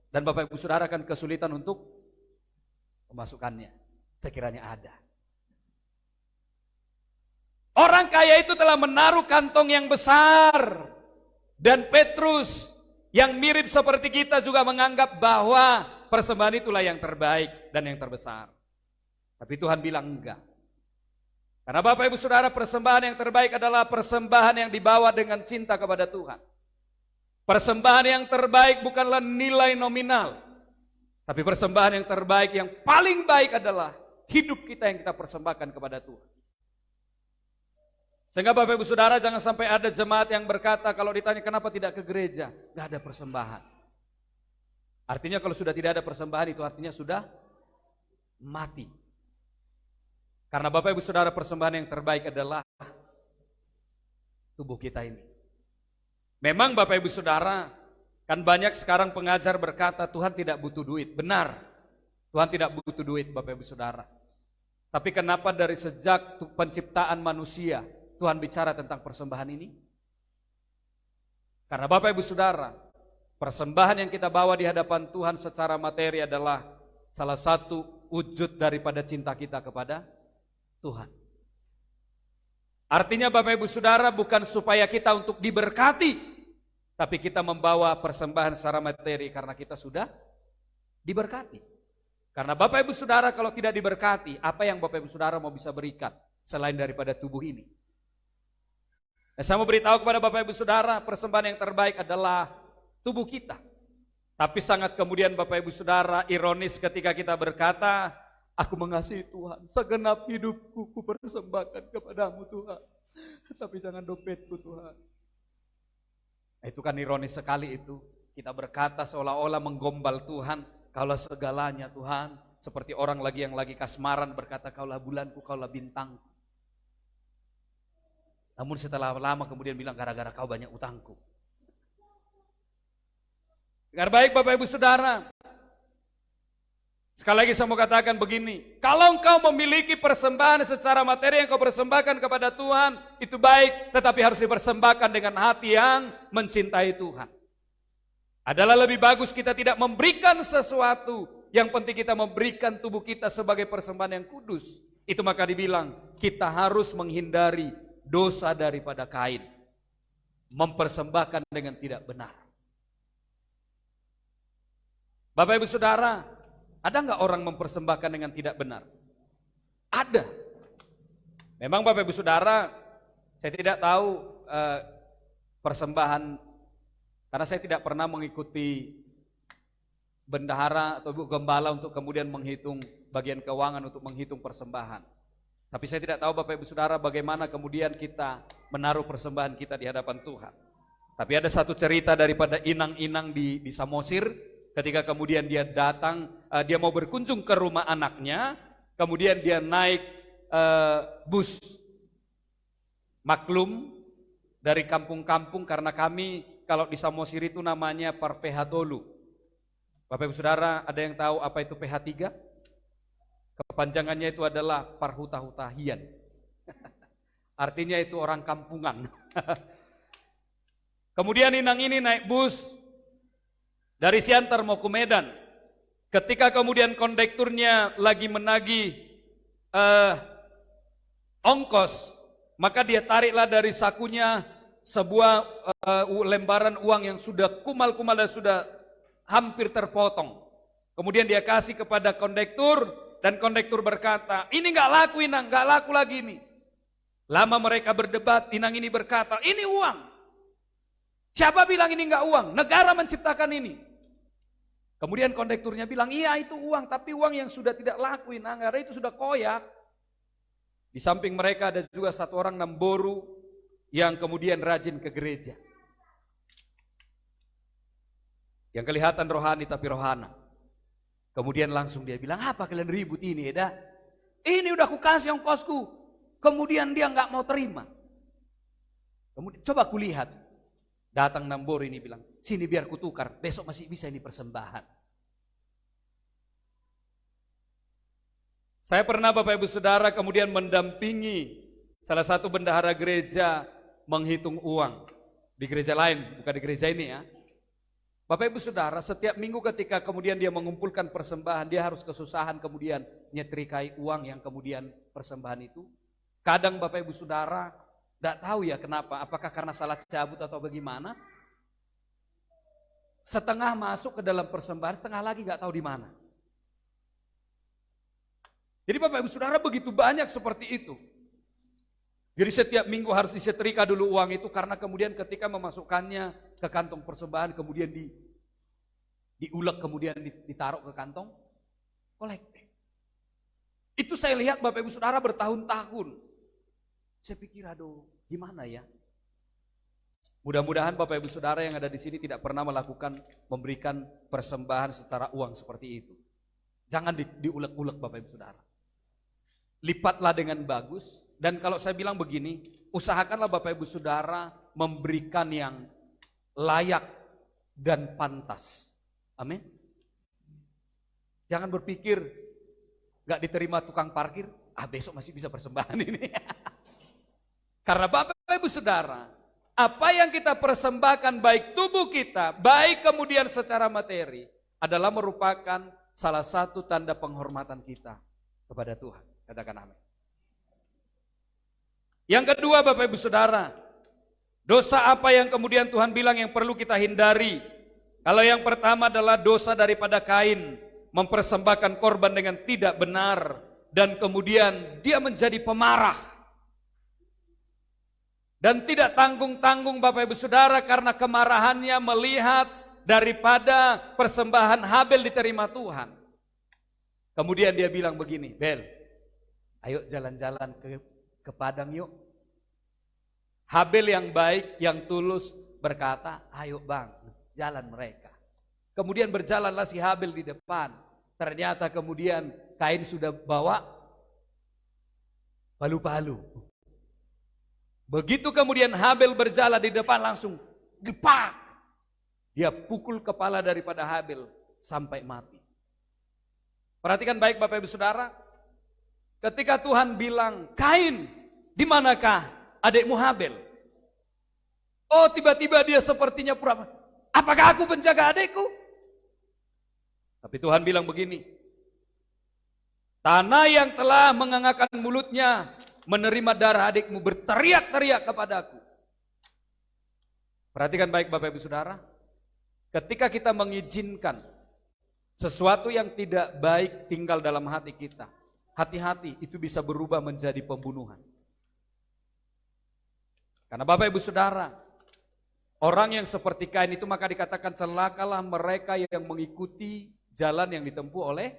dan Bapak Ibu Saudara akan kesulitan untuk memasukkannya. Sekiranya ada. Orang kaya itu telah menaruh kantong yang besar. Dan Petrus yang mirip seperti kita juga menganggap bahwa persembahan itulah yang terbaik dan yang terbesar. Tapi Tuhan bilang enggak. Karena Bapak Ibu Saudara, persembahan yang terbaik adalah persembahan yang dibawa dengan cinta kepada Tuhan. Persembahan yang terbaik bukanlah nilai nominal. Tapi persembahan yang terbaik, yang paling baik adalah hidup kita yang kita persembahkan kepada Tuhan. Sehingga Bapak Ibu Saudara jangan sampai ada jemaat yang berkata kalau ditanya kenapa tidak ke gereja, gak ada persembahan. Artinya kalau sudah tidak ada persembahan itu artinya sudah mati. Karena Bapak Ibu Saudara persembahan yang terbaik adalah tubuh kita ini. Memang Bapak Ibu Saudara, kan banyak sekarang pengajar berkata Tuhan tidak butuh duit. Benar, Tuhan tidak butuh duit Bapak Ibu Saudara. Tapi kenapa dari sejak penciptaan manusia Tuhan bicara tentang persembahan ini? Karena Bapak Ibu Saudara, persembahan yang kita bawa di hadapan Tuhan secara materi adalah salah satu wujud daripada cinta kita kepada Tuhan. Artinya Bapak Ibu Saudara bukan supaya kita untuk diberkati, tapi kita membawa persembahan secara materi karena kita sudah diberkati. Karena Bapak Ibu Saudara kalau tidak diberkati, apa yang Bapak Ibu Saudara mau bisa berikan selain daripada tubuh ini? Nah, saya mau beritahu kepada Bapak Ibu Saudara, persembahan yang terbaik adalah tubuh kita. Tapi sangat kemudian Bapak Ibu Saudara ironis ketika kita berkata, aku mengasihi Tuhan, segenap hidupku ku persembahkan kepadamu Tuhan. Tapi jangan dompetku Tuhan. Itu kan ironis sekali itu. Kita berkata seolah-olah menggombal Tuhan, kaulah segalanya Tuhan. Seperti orang lagi yang lagi kasmaran berkata, kaulah bulanku, kaulah bintangku. Namun setelah lama kemudian bilang, gara-gara kau banyak utangku. Dengar baik Bapak Ibu Saudara. Sekali lagi saya mau katakan begini, kalau engkau memiliki persembahan secara materi yang kau persembahkan kepada Tuhan, itu baik, tetapi harus dipersembahkan dengan hati yang mencintai Tuhan. Adalah lebih bagus kita tidak memberikan sesuatu, yang penting kita memberikan tubuh kita sebagai persembahan yang kudus. Itu maka dibilang, kita harus menghindari dosa daripada Kain. Mempersembahkan dengan tidak benar. Bapak Ibu Saudara, ada nggak orang mempersembahkan dengan tidak benar? Ada. Memang Bapak Ibu Saudara, saya tidak tahu persembahan, karena saya tidak pernah mengikuti bendahara atau gembala untuk kemudian menghitung bagian keuangan untuk menghitung persembahan. Tapi saya tidak tahu Bapak Ibu Saudara bagaimana kemudian kita menaruh persembahan kita di hadapan Tuhan. Tapi ada satu cerita daripada inang-inang di Samosir. Ketika kemudian dia datang, dia mau berkunjung ke rumah anaknya, kemudian dia naik bus maklum dari kampung-kampung, karena kami kalau di Samosir itu namanya Parpehatolu. Bapak Ibu Saudara, ada yang tahu apa itu PH3? Kepanjangannya itu adalah Parhutahutahian. Artinya itu orang kampungan. Kemudian inang ini naik bus dari Siantar mau ke Medan. Ketika kemudian kondekturnya lagi menagih ongkos, maka dia tariklah dari sakunya sebuah lembaran uang yang sudah kumal-kumal dan sudah hampir terpotong. Kemudian dia kasih kepada kondektur, dan kondektur berkata, ini nggak laku inang, nggak laku lagi ini. Lama mereka berdebat, inang ini berkata, ini uang. Siapa bilang ini nggak uang? Negara menciptakan ini. Kemudian kondekturnya bilang, iya itu uang, tapi uang yang sudah tidak laku inang, karena itu sudah koyak. Di samping mereka ada juga satu orang Namboru yang kemudian rajin ke gereja. Yang kelihatan rohani tapi rohana. Kemudian langsung dia bilang, apa kalian ribut ini Eda? Ini udah aku kasih ongkosku. Kemudian dia nggak mau terima. Kemudian coba kulihat. Datang Namboru ini bilang, sini biar kutukar, besok masih bisa ini persembahan. Saya pernah Bapak Ibu Saudara kemudian mendampingi salah satu bendahara gereja menghitung uang. Di gereja lain, bukan di gereja ini ya. Bapak Ibu Saudara, setiap minggu ketika kemudian dia mengumpulkan persembahan, dia harus kesusahan kemudian nyetrikai uang yang kemudian persembahan itu. Kadang Bapak Ibu Saudara, tidak tahu ya kenapa, apakah karena salah cabut atau bagaimana. Setengah masuk ke dalam persembahan, setengah lagi nggak tahu di mana. Jadi Bapak Ibu Saudara begitu banyak seperti itu. Jadi setiap minggu harus disetrika dulu uang itu, karena kemudian ketika memasukkannya ke kantong persembahan kemudian diulek kemudian ditaruh ke kantong kolektif. Itu saya lihat Bapak Ibu Saudara bertahun-tahun. Saya pikir aduh gimana ya. Mudah-mudahan Bapak Ibu Saudara yang ada di sini tidak pernah memberikan persembahan secara uang seperti itu. Jangan diulek-ulek Bapak Ibu Saudara. Lipatlah dengan bagus. Dan kalau saya bilang begini, usahakanlah Bapak Ibu Saudara memberikan yang layak dan pantas. Amin. Jangan berpikir gak diterima tukang parkir, besok masih bisa persembahan ini. Karena Bapak Ibu Saudara, apa yang kita persembahkan baik tubuh kita, baik kemudian secara materi, adalah merupakan salah satu tanda penghormatan kita kepada Tuhan. Katakan amin. Yang kedua Bapak Ibu Saudara, dosa apa yang kemudian Tuhan bilang yang perlu kita hindari? Kalau yang pertama adalah dosa daripada Kain, mempersembahkan korban dengan tidak benar, dan kemudian dia menjadi pemarah. Dan tidak tanggung-tanggung Bapak Ibu Saudara karena kemarahannya melihat daripada persembahan Habel diterima Tuhan. Kemudian dia bilang begini, Bel, ayo jalan-jalan ke padang yuk. Habel yang baik, yang tulus berkata, ayo bang, jalan mereka. Kemudian berjalanlah si Habel di depan. Ternyata kemudian Kain sudah bawa palu-palu. Begitu kemudian Habel berjalan di depan langsung gepak. Dia pukul kepala daripada Habel sampai mati. Perhatikan baik Bapak Ibu Saudara. Ketika Tuhan bilang, Kain, di manakah adikmu Habel? Oh, tiba-tiba dia sepertinya pura-pura, apakah aku penjaga adikku? Tapi Tuhan bilang begini, tanah yang telah mengangkat mulutnya menerima darah adikmu berteriak-teriak kepadaku. Perhatikan baik Bapak Ibu Saudara, ketika kita mengizinkan sesuatu yang tidak baik tinggal dalam hati kita, hati-hati itu bisa berubah menjadi pembunuhan. Karena Bapak Ibu Saudara, orang yang seperti Kain itu maka dikatakan celakalah mereka yang mengikuti jalan yang ditempuh oleh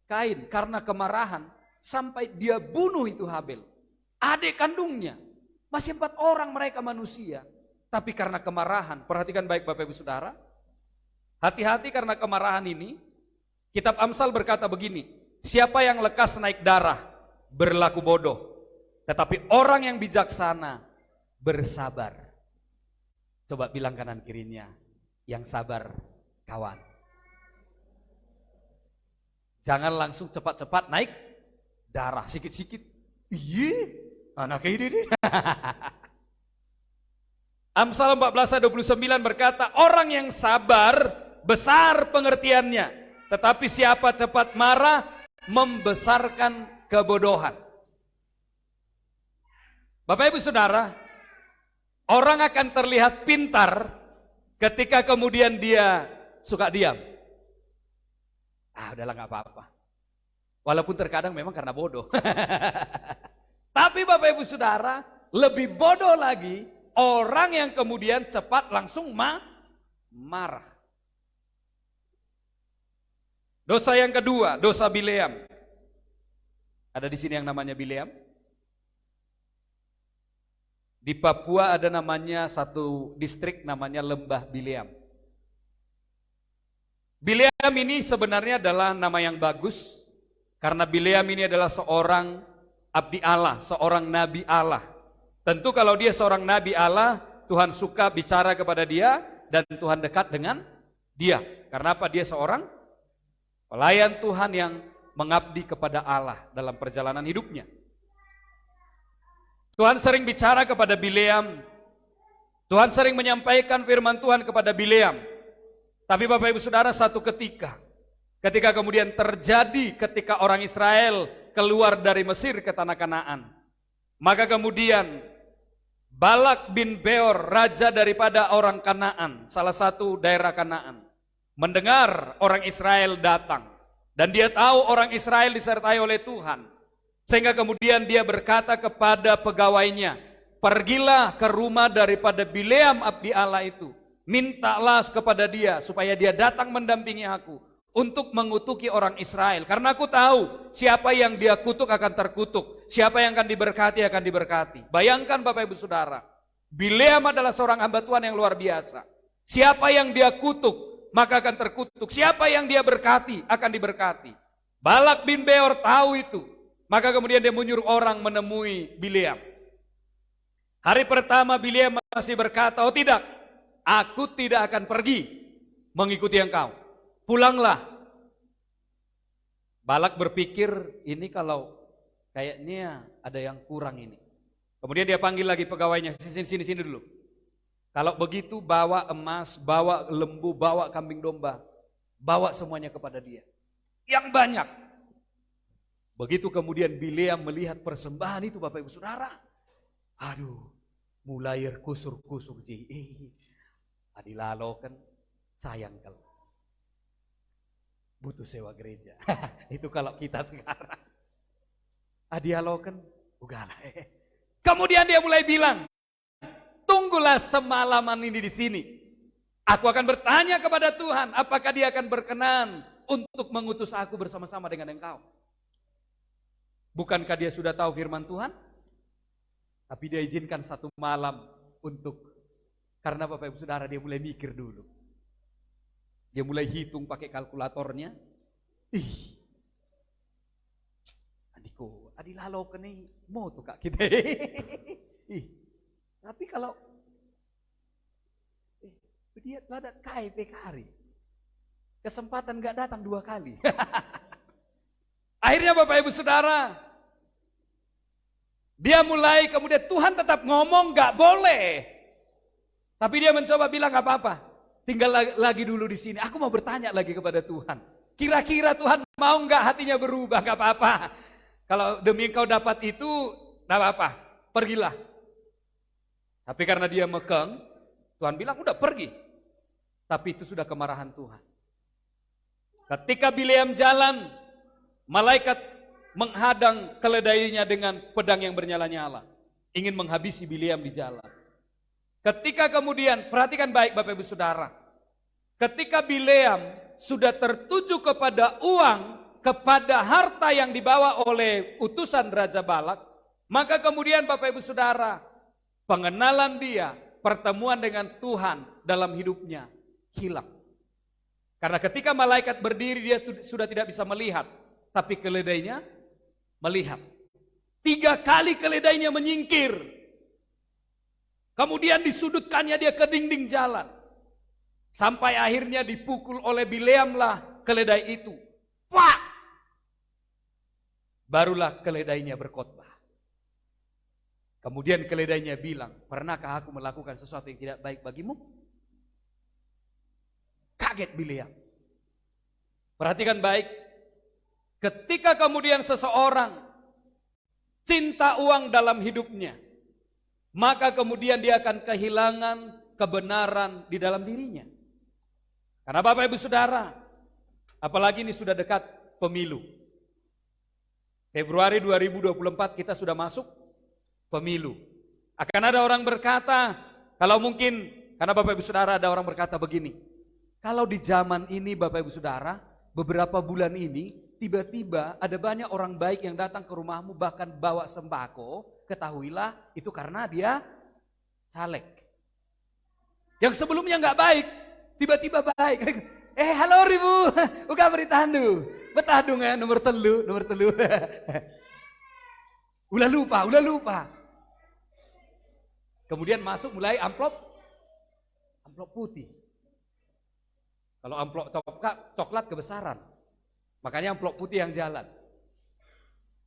Kain. Karena kemarahan sampai dia bunuh itu Habel. Adik kandungnya, masih 4 orang mereka manusia. Tapi karena kemarahan, perhatikan baik Bapak Ibu Saudara, hati-hati karena kemarahan ini. Kitab Amsal berkata begini, siapa yang lekas naik darah berlaku bodoh, tetapi orang yang bijaksana bersabar. Coba bilang kanan kirinya, yang sabar kawan. Jangan langsung cepat-cepat naik darah, sikit-sikit. Iya, anak ini nih. Amsal 14:29 berkata, orang yang sabar besar pengertiannya, tetapi siapa cepat marah membesarkan kebodohan. Bapak Ibu Saudara, orang akan terlihat pintar ketika kemudian dia suka diam. Udahlah gak apa-apa. Walaupun terkadang memang karena bodoh. Tapi Bapak Ibu Saudara, lebih bodoh lagi orang yang kemudian cepat langsung marah. Dosa yang kedua, dosa Bileam. Ada di sini yang namanya Bileam? Di Papua ada namanya satu distrik namanya Lembah Bileam. Bileam ini sebenarnya adalah nama yang bagus karena Bileam ini adalah seorang abdi Allah, seorang nabi Allah. Tentu kalau dia seorang nabi Allah, Tuhan suka bicara kepada dia dan Tuhan dekat dengan dia. Karena apa? Dia seorang pelayan Tuhan yang mengabdi kepada Allah dalam perjalanan hidupnya. Tuhan sering bicara kepada Bileam. Tuhan sering menyampaikan firman Tuhan kepada Bileam. Tapi Bapak Ibu Saudara, satu ketika kemudian terjadi ketika orang Israel keluar dari Mesir ke tanah Kanaan, maka kemudian Balak bin Beor, raja daripada orang Kanaan, salah satu daerah Kanaan, mendengar orang Israel datang, dan dia tahu orang Israel disertai oleh Tuhan, sehingga kemudian dia berkata kepada pegawainya, pergilah ke rumah daripada Bileam abdi Allah itu, mintalah kepada dia supaya dia datang mendampingi aku untuk mengutuki orang Israel. Karena aku tahu siapa yang dia kutuk akan terkutuk, siapa yang akan diberkati. Bayangkan Bapak Ibu Saudara, Bileam adalah seorang hamba Tuhan yang luar biasa. Siapa yang dia kutuk maka akan terkutuk, siapa yang dia berkati akan diberkati. Balak bin Beor tahu itu, maka kemudian dia menyuruh orang menemui Bileam. Hari pertama Bileam masih berkata, oh tidak, aku tidak akan pergi mengikuti engkau. Pulanglah. Balak berpikir, ini kalau kayaknya ada yang kurang ini. Kemudian dia panggil lagi pegawainya, sini dulu. Kalau begitu bawa emas, bawa lembu, bawa kambing domba. Bawa semuanya kepada dia. Yang banyak. Begitu kemudian Bileam melihat persembahan itu Bapak Ibu Saudara. Aduh, mulai kusur-kusur. Adilalo kan sayang kalau butuh sewa gereja. Itu kalau kita sekarang. Adialo kan ugalah. Kemudian dia mulai bilang, tunggulah semalaman ini di sini. Aku akan bertanya kepada Tuhan, apakah dia akan berkenan untuk mengutus aku bersama-sama dengan engkau. Bukankah dia sudah tahu firman Tuhan? Tapi dia izinkan satu malam karena Bapak Ibu Saudara dia mulai mikir dulu. Dia mulai hitung pakai kalkulatornya. Adilalo kene mau tuh kak kita. Tapi kalau dia ladat kai pekari. Kesempatan gak datang 2 kali. Akhirnya Bapak Ibu Saudara, dia mulai kemudian Tuhan tetap ngomong gak boleh. Tapi dia mencoba bilang gak apa-apa. Tinggal lagi dulu di sini. Aku mau bertanya lagi kepada Tuhan. Kira-kira Tuhan mau gak hatinya berubah? Gak apa-apa. Kalau demi engkau dapat itu, gak apa-apa. Pergilah. Tapi karena dia mekeng, Tuhan bilang udah pergi. Tapi itu sudah kemarahan Tuhan. Ketika Bileam jalan, malaikat menghadang keledainya dengan pedang yang bernyala-nyala. Ingin menghabisi Bileam di jalan. Ketika kemudian, perhatikan baik Bapak Ibu Saudara. Ketika Bileam sudah tertuju kepada uang, kepada harta yang dibawa oleh utusan Raja Balak, maka kemudian Bapak Ibu Saudara, pengenalan dia, pertemuan dengan Tuhan dalam hidupnya hilang. Karena ketika malaikat berdiri dia sudah tidak bisa melihat, tapi keledainya melihat. 3 kali keledainya menyingkir. Kemudian disudutkannya dia ke dinding jalan. Sampai akhirnya dipukul oleh Bileam lah keledai itu. Pak! Barulah keledainya berkhotbah. Kemudian keledainya bilang, pernahkah aku melakukan sesuatu yang tidak baik bagimu? Kaget Bileam. Perhatikan baik. Ketika kemudian seseorang cinta uang dalam hidupnya, maka kemudian dia akan kehilangan kebenaran di dalam dirinya. Karena Bapak Ibu Saudara, apalagi ini sudah dekat pemilu. Februari 2024 kita sudah masuk pemilu. Akan ada orang berkata, kalau mungkin, karena Bapak Ibu Saudara ada orang berkata begini, kalau di zaman ini Bapak Ibu Saudara, beberapa bulan ini, tiba-tiba ada banyak orang baik yang datang ke rumahmu bahkan bawa sembako, ketahuilah itu karena dia caleg. Yang sebelumnya nggak baik, tiba-tiba baik. Halo ribu, buka beritahu. Betah dong ya nomor telu. Ulah lupa. Kemudian masuk mulai amplop putih. Kalau amplop coklat kebesaran. Makanya amplop putih yang jalan.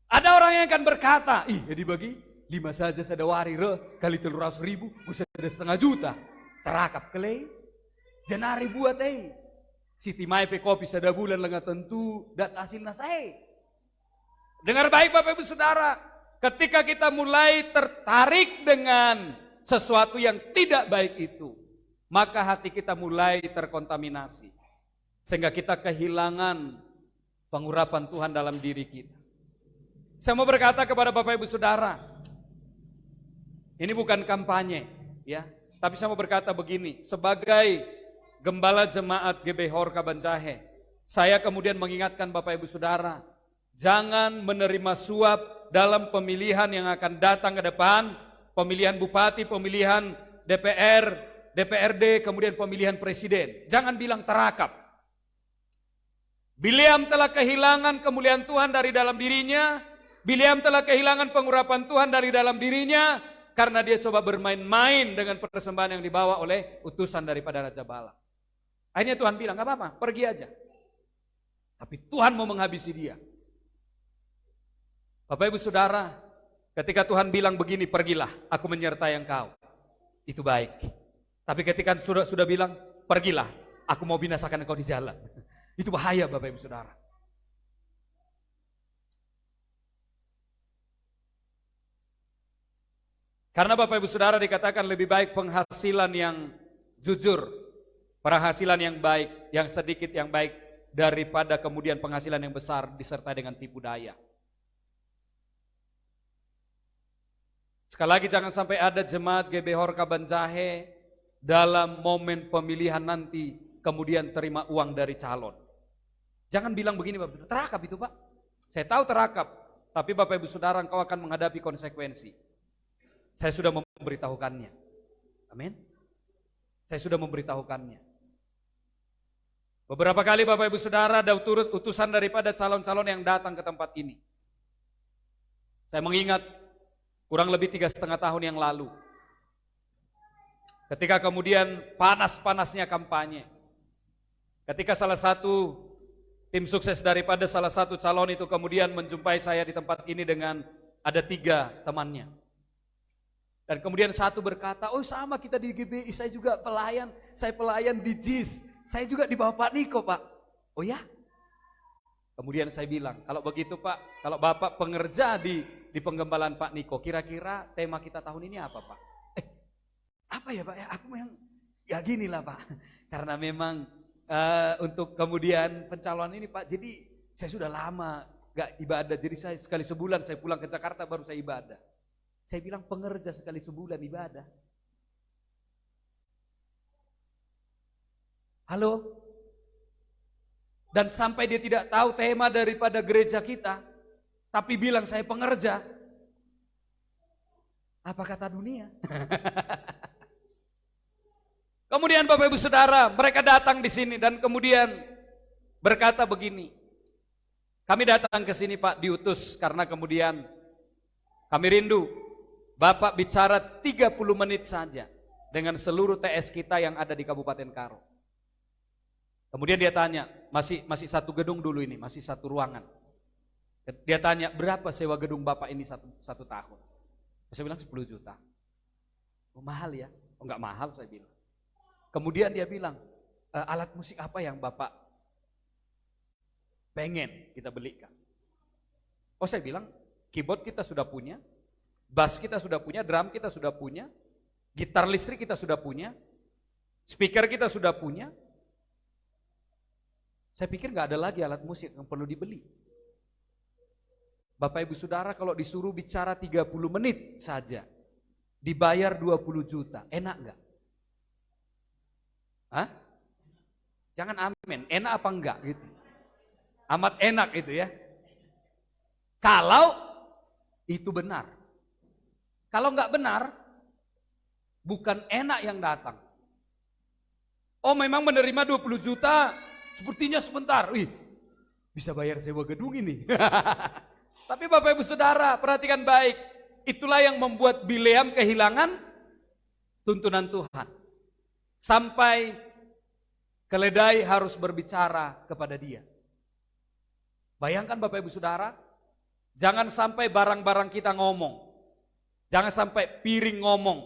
Ada orang yang akan berkata, ya dibagi 5 saja sadawari kali 300.000, bisa ada 500 juta. Terakap kelai, janari buat Siti Mai pe kopi sada bulan lenga tentu dat hasilnya saya. Dengar baik Bapak Ibu Saudara, ketika kita mulai tertarik dengan sesuatu yang tidak baik itu, maka hati kita mulai terkontaminasi. Sehingga kita kehilangan pengurapan Tuhan dalam diri kita. Saya mau berkata kepada Bapak Ibu Saudara, ini bukan kampanye, ya. Tapi saya mau berkata begini, sebagai gembala jemaat GBHOR Kabanjahe, saya kemudian mengingatkan Bapak Ibu Saudara, jangan menerima suap dalam pemilihan yang akan datang ke depan, pemilihan bupati, pemilihan DPR, DPRD, kemudian pemilihan presiden. Jangan bilang terakap. Bileam telah kehilangan kemuliaan Tuhan dari dalam dirinya, Bileam telah kehilangan pengurapan Tuhan dari dalam dirinya, karena dia coba bermain-main dengan persembahan yang dibawa oleh utusan daripada Raja Balak. Akhirnya Tuhan bilang, gak apa-apa, pergi aja. Tapi Tuhan mau menghabisi dia. Bapak Ibu Saudara, ketika Tuhan bilang begini, pergilah, aku menyertai engkau. Itu baik. Tapi ketika sudah bilang, pergilah, aku mau binasakan engkau di jalan. Itu bahaya Bapak Ibu Saudara. Karena Bapak Ibu Saudara dikatakan lebih baik penghasilan yang jujur, penghasilan yang baik, yang sedikit yang baik, daripada kemudian penghasilan yang besar disertai dengan tipu daya. Sekali lagi jangan sampai ada jemaat GBHOR Kabanjahe dalam momen pemilihan nanti kemudian terima uang dari calon. Jangan bilang begini Bapak Ibu, terakap itu Pak. Saya tahu terakap, tapi Bapak Ibu Saudara engkau akan menghadapi konsekuensi. Saya sudah memberitahukannya. Amin. Saya sudah memberitahukannya. Beberapa kali Bapak Ibu Saudara ada utusan daripada calon-calon yang datang ke tempat ini. Saya mengingat kurang lebih 3,5 tahun yang lalu. Ketika kemudian panas-panasnya kampanye. Ketika salah satu tim sukses daripada salah satu calon itu kemudian menjumpai saya di tempat ini dengan ada 3 temannya. Dan kemudian satu berkata, oh sama kita di GBI, saya juga pelayan, saya pelayan di JIS, saya juga di bawah Pak Niko Pak. Oh ya? Kemudian saya bilang, kalau begitu Pak, kalau Bapak pengerja di penggembalaan Pak Niko, kira-kira tema kita tahun ini apa Pak? Apa ya Pak ya? Aku memang, ya gini lah Pak, karena memang untuk kemudian pencalonan ini Pak, jadi saya sudah lama gak ibadah, jadi saya sekali sebulan saya pulang ke Jakarta baru saya ibadah. Saya bilang pengerja sekali sebulan ibadah. Halo? Dan sampai dia tidak tahu tema daripada gereja kita, tapi bilang saya pengerja. Apa kata dunia? Kemudian Bapak Ibu Saudara, mereka datang di sini dan kemudian berkata begini. Kami datang ke sini Pak diutus karena kemudian kami rindu Bapak bicara 30 menit saja dengan seluruh TS kita yang ada di Kabupaten Karo. Kemudian dia tanya, masih satu gedung dulu ini, masih satu ruangan. Dia tanya, berapa sewa gedung Bapak ini satu tahun? Saya bilang 10 juta. Oh mahal ya? Oh enggak mahal saya bilang. Kemudian dia bilang, alat musik apa yang Bapak pengen kita belikan? Oh saya bilang, keyboard kita sudah punya, bass kita sudah punya, drum kita sudah punya, gitar listrik kita sudah punya, speaker kita sudah punya. Saya pikir nggak ada lagi alat musik yang perlu dibeli. Bapak Ibu Saudara kalau disuruh bicara 30 menit saja, dibayar 20 juta, enak nggak? Hah? Jangan amin, enak apa enggak gitu. Amat enak itu ya. Kalau itu benar. Kalau enggak benar, bukan enak yang datang. Oh memang menerima 20 juta, sepertinya sebentar. Wih, bisa bayar sewa gedung ini. Tapi Bapak Ibu Saudara, perhatikan baik. Itulah yang membuat Bileam kehilangan tuntunan Tuhan. Sampai keledai harus berbicara kepada dia. Bayangkan Bapak Ibu Saudara, jangan sampai barang-barang kita ngomong. Jangan sampai piring ngomong.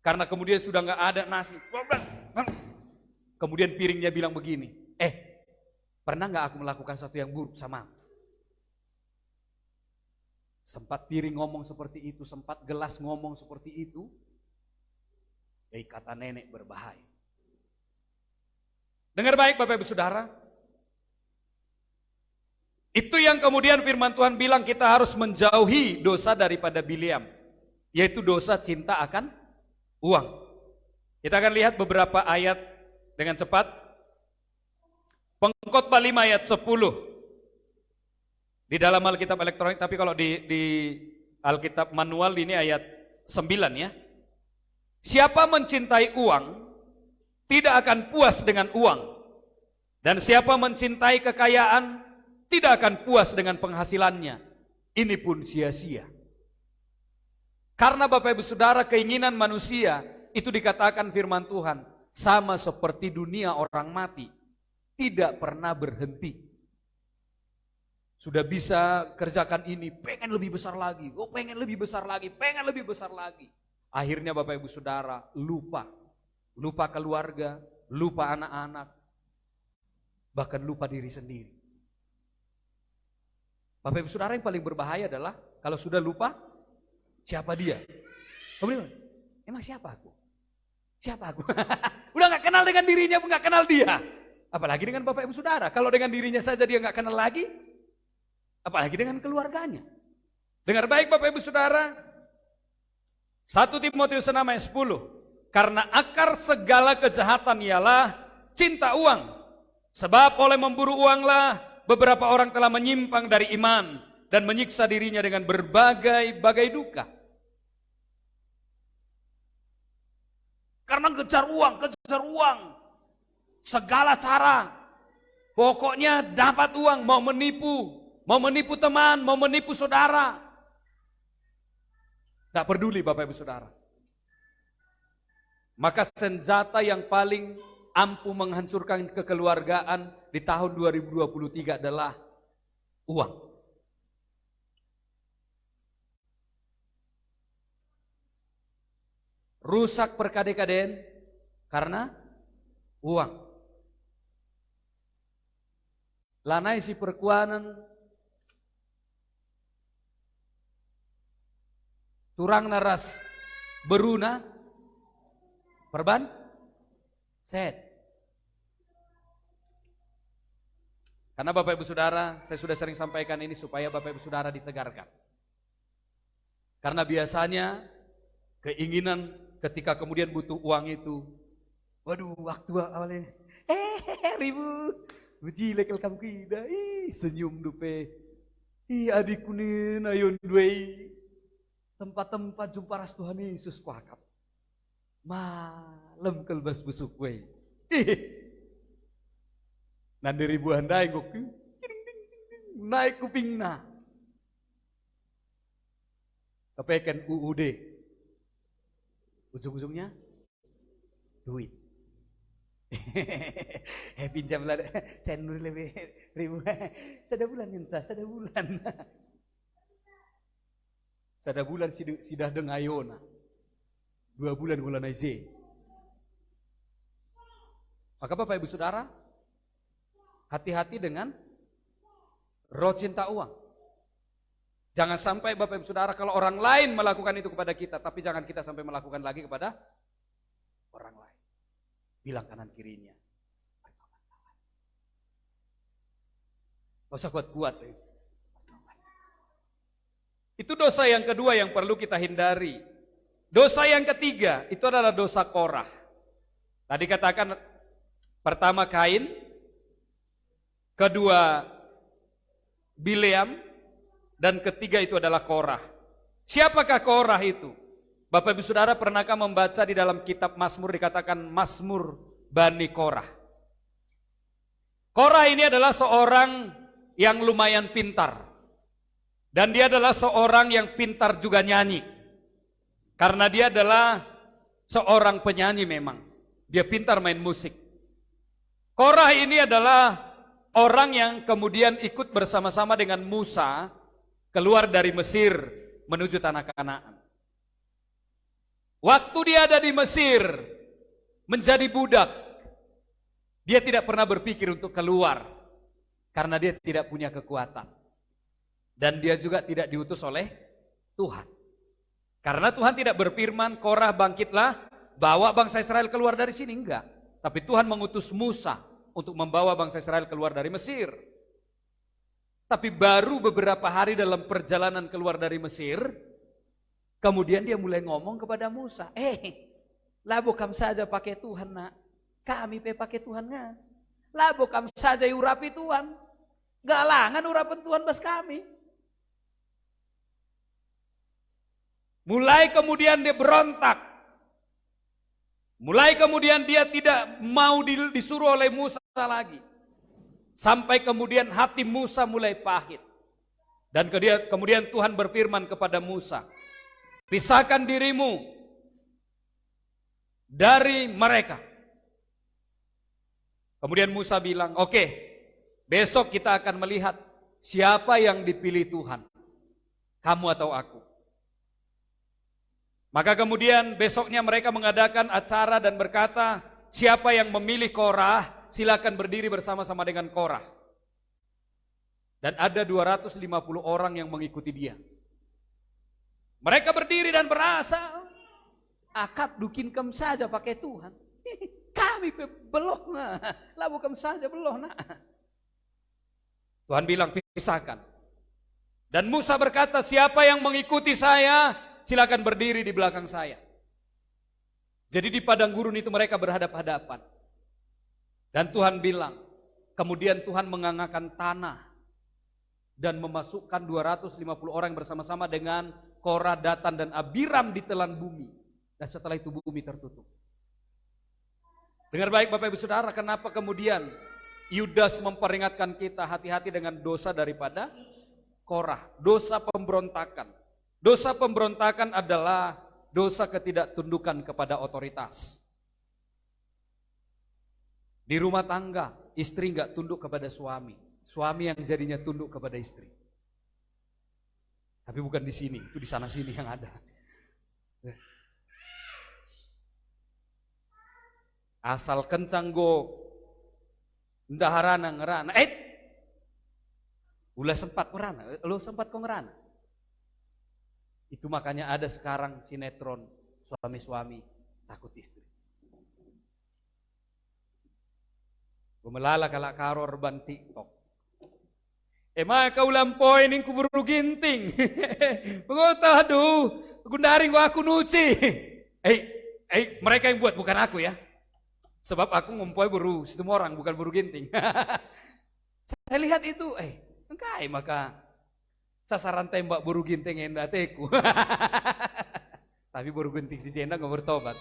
Karena kemudian sudah nggak ada nasi. Kemudian piringnya bilang begini, pernah nggak aku melakukan sesuatu yang buruk sama? Sempat piring ngomong seperti itu, sempat gelas ngomong seperti itu, kata nenek berbahaya. Dengar baik Bapak Ibu Saudara. Itu yang kemudian firman Tuhan bilang kita harus menjauhi dosa daripada Bileam, yaitu dosa cinta akan uang. Kita akan lihat beberapa ayat dengan cepat. Pengkhotbah 5 ayat 10. Di dalam Alkitab elektronik, tapi kalau di Alkitab manual ini ayat 9 ya. Siapa mencintai uang, tidak akan puas dengan uang. Dan siapa mencintai kekayaan, tidak akan puas dengan penghasilannya. Ini pun sia-sia. Karena Bapak Ibu Saudara, keinginan manusia, itu dikatakan firman Tuhan, sama seperti dunia orang mati, tidak pernah berhenti. Sudah bisa kerjakan ini, pengen lebih besar lagi, pengen lebih besar lagi, pengen lebih besar lagi. Akhirnya Bapak Ibu Saudara lupa keluarga, lupa anak-anak, bahkan lupa diri sendiri. Bapak Ibu Saudara, yang paling berbahaya adalah kalau sudah lupa siapa dia. Kemudian, emang siapa aku? Siapa aku? Udah gak kenal dengan dirinya, gak kenal dia. Apalagi dengan Bapak Ibu Saudara. Kalau dengan dirinya saja dia gak kenal lagi, apalagi dengan keluarganya. Dengar baik Bapak Ibu Saudara, 1 Timotius 6 ayat 10. Karena akar segala kejahatan ialah cinta uang. Sebab oleh memburu uanglah beberapa orang telah menyimpang dari iman dan menyiksa dirinya dengan berbagai-bagai duka. Karena kejar uang, segala cara. Pokoknya dapat uang, mau menipu teman, mau menipu saudara. Tidak peduli Bapak Ibu Saudara. Maka senjata yang paling ampuh menghancurkan kekeluargaan di tahun 2023 adalah uang. Rusak perkade-kadeen karena uang. Lanai si perkuanan, turang naras beruna, perban, set. Karena Bapak Ibu Saudara, saya sudah sering sampaikan ini supaya Bapak Ibu Saudara disegarkan. Karena biasanya keinginan ketika kemudian butuh uang itu, waduh waktu awalnya, ribu, uji lekel kamu kida, senyum dupe, adikku nih nayon duwe, tempat-tempat jumpa ras Tuhan Yesus kuakap, malam kelbas busuk we, nanti ribuan daeng goku, naik kuping na, kepekan UUD. Ujung-ujungnya duit. Pinjam lah, saya nuri lebih ribu. Sada bulan minta, sada bulan. Sada bulan sidah dengayona. 2 bulan bulan aja. Maka Bapak Ibu Saudara, hati-hati dengan roh cinta uang. Jangan sampai Bapak Ibu Saudara kalau orang lain melakukan itu kepada kita, tapi jangan kita sampai melakukan lagi kepada orang lain. Bilang kanan kirinya. Gak usah kuat-kuat. Itu dosa yang kedua yang perlu kita hindari. Dosa yang ketiga itu adalah dosa Korah. Tadi katakan pertama Kain, kedua Bileam, dan ketiga itu adalah Korah. Siapakah Korah itu? Bapak Ibu Saudara pernahkah membaca di dalam kitab Mazmur dikatakan Mazmur Bani Korah? Korah ini adalah seorang yang lumayan pintar. Dan dia adalah seorang yang pintar juga nyanyi. Karena dia adalah seorang penyanyi memang. Dia pintar main musik. Korah ini adalah orang yang kemudian ikut bersama-sama dengan Musa keluar dari Mesir menuju tanah Kanaan. Waktu dia ada di Mesir menjadi budak, dia tidak pernah berpikir untuk keluar karena dia tidak punya kekuatan. Dan dia juga tidak diutus oleh Tuhan. Karena Tuhan tidak berfirman, Korah bangkitlah, bawa bangsa Israel keluar dari sini, enggak. Tapi Tuhan mengutus Musa untuk membawa bangsa Israel keluar dari Mesir. Tapi baru beberapa hari dalam perjalanan keluar dari Mesir, kemudian dia mulai ngomong kepada Musa, Lah bukan saja pakai Tuhan nak. Kami pakai Tuhan nga. Lah bukan saja urapi Tuhan. Galangan urapan Tuhan bas kami. Mulai kemudian dia berontak. Mulai kemudian dia tidak mau disuruh oleh Musa lagi. Sampai kemudian hati Musa mulai pahit. Dan kemudian Tuhan berfirman kepada Musa, pisahkan dirimu dari mereka. Kemudian Musa bilang, oke, besok kita akan melihat siapa yang dipilih Tuhan, kamu atau aku. Maka kemudian besoknya mereka mengadakan acara dan berkata, siapa yang memilih Korah, silakan berdiri bersama-sama dengan Korah. Dan ada 250 orang yang mengikuti dia. Mereka berdiri dan berasa, akap dukin kem saja pakai Tuhan. Kami beloh nah. Lah bukan saja beloh nak. Tuhan bilang pisahkan. Dan Musa berkata, siapa yang mengikuti saya, silakan berdiri di belakang saya. Jadi di padang gurun itu mereka berhadap-hadapan. Dan Tuhan bilang, kemudian Tuhan mengangkat tanah dan memasukkan 250 orang bersama-sama dengan Korah, Datan, dan Abiram ditelan bumi. Dan setelah itu bumi tertutup. Dengar baik Bapak Ibu Saudara, kenapa kemudian Yudas memperingatkan kita hati-hati dengan dosa daripada Korah, dosa pemberontakan. Dosa pemberontakan adalah dosa ketidaktundukan kepada otoritas. Di rumah tangga, istri enggak tunduk kepada suami. Suami yang jadinya tunduk kepada istri. Tapi bukan di sini, itu di sana sini yang ada. Asal kencang go ndaharana ngerana. Ulah sempat ngerana, lo sempat kok ngerana. Itu makanya ada sekarang sinetron suami-suami takut istri. Gumelala kalak karor ban TikTok. Maka ulampoy ning kuburu ginting. Pengoto aduh, gundaring gua aku nuci. Mereka yang buat bukan aku ya. Sebab aku ngumpoy buru semua orang bukan buru ginting. Saya lihat itu, engkai maka sasaran tembak buru ginting enda teku. Tapi buru ginting si enda nggak bertobat.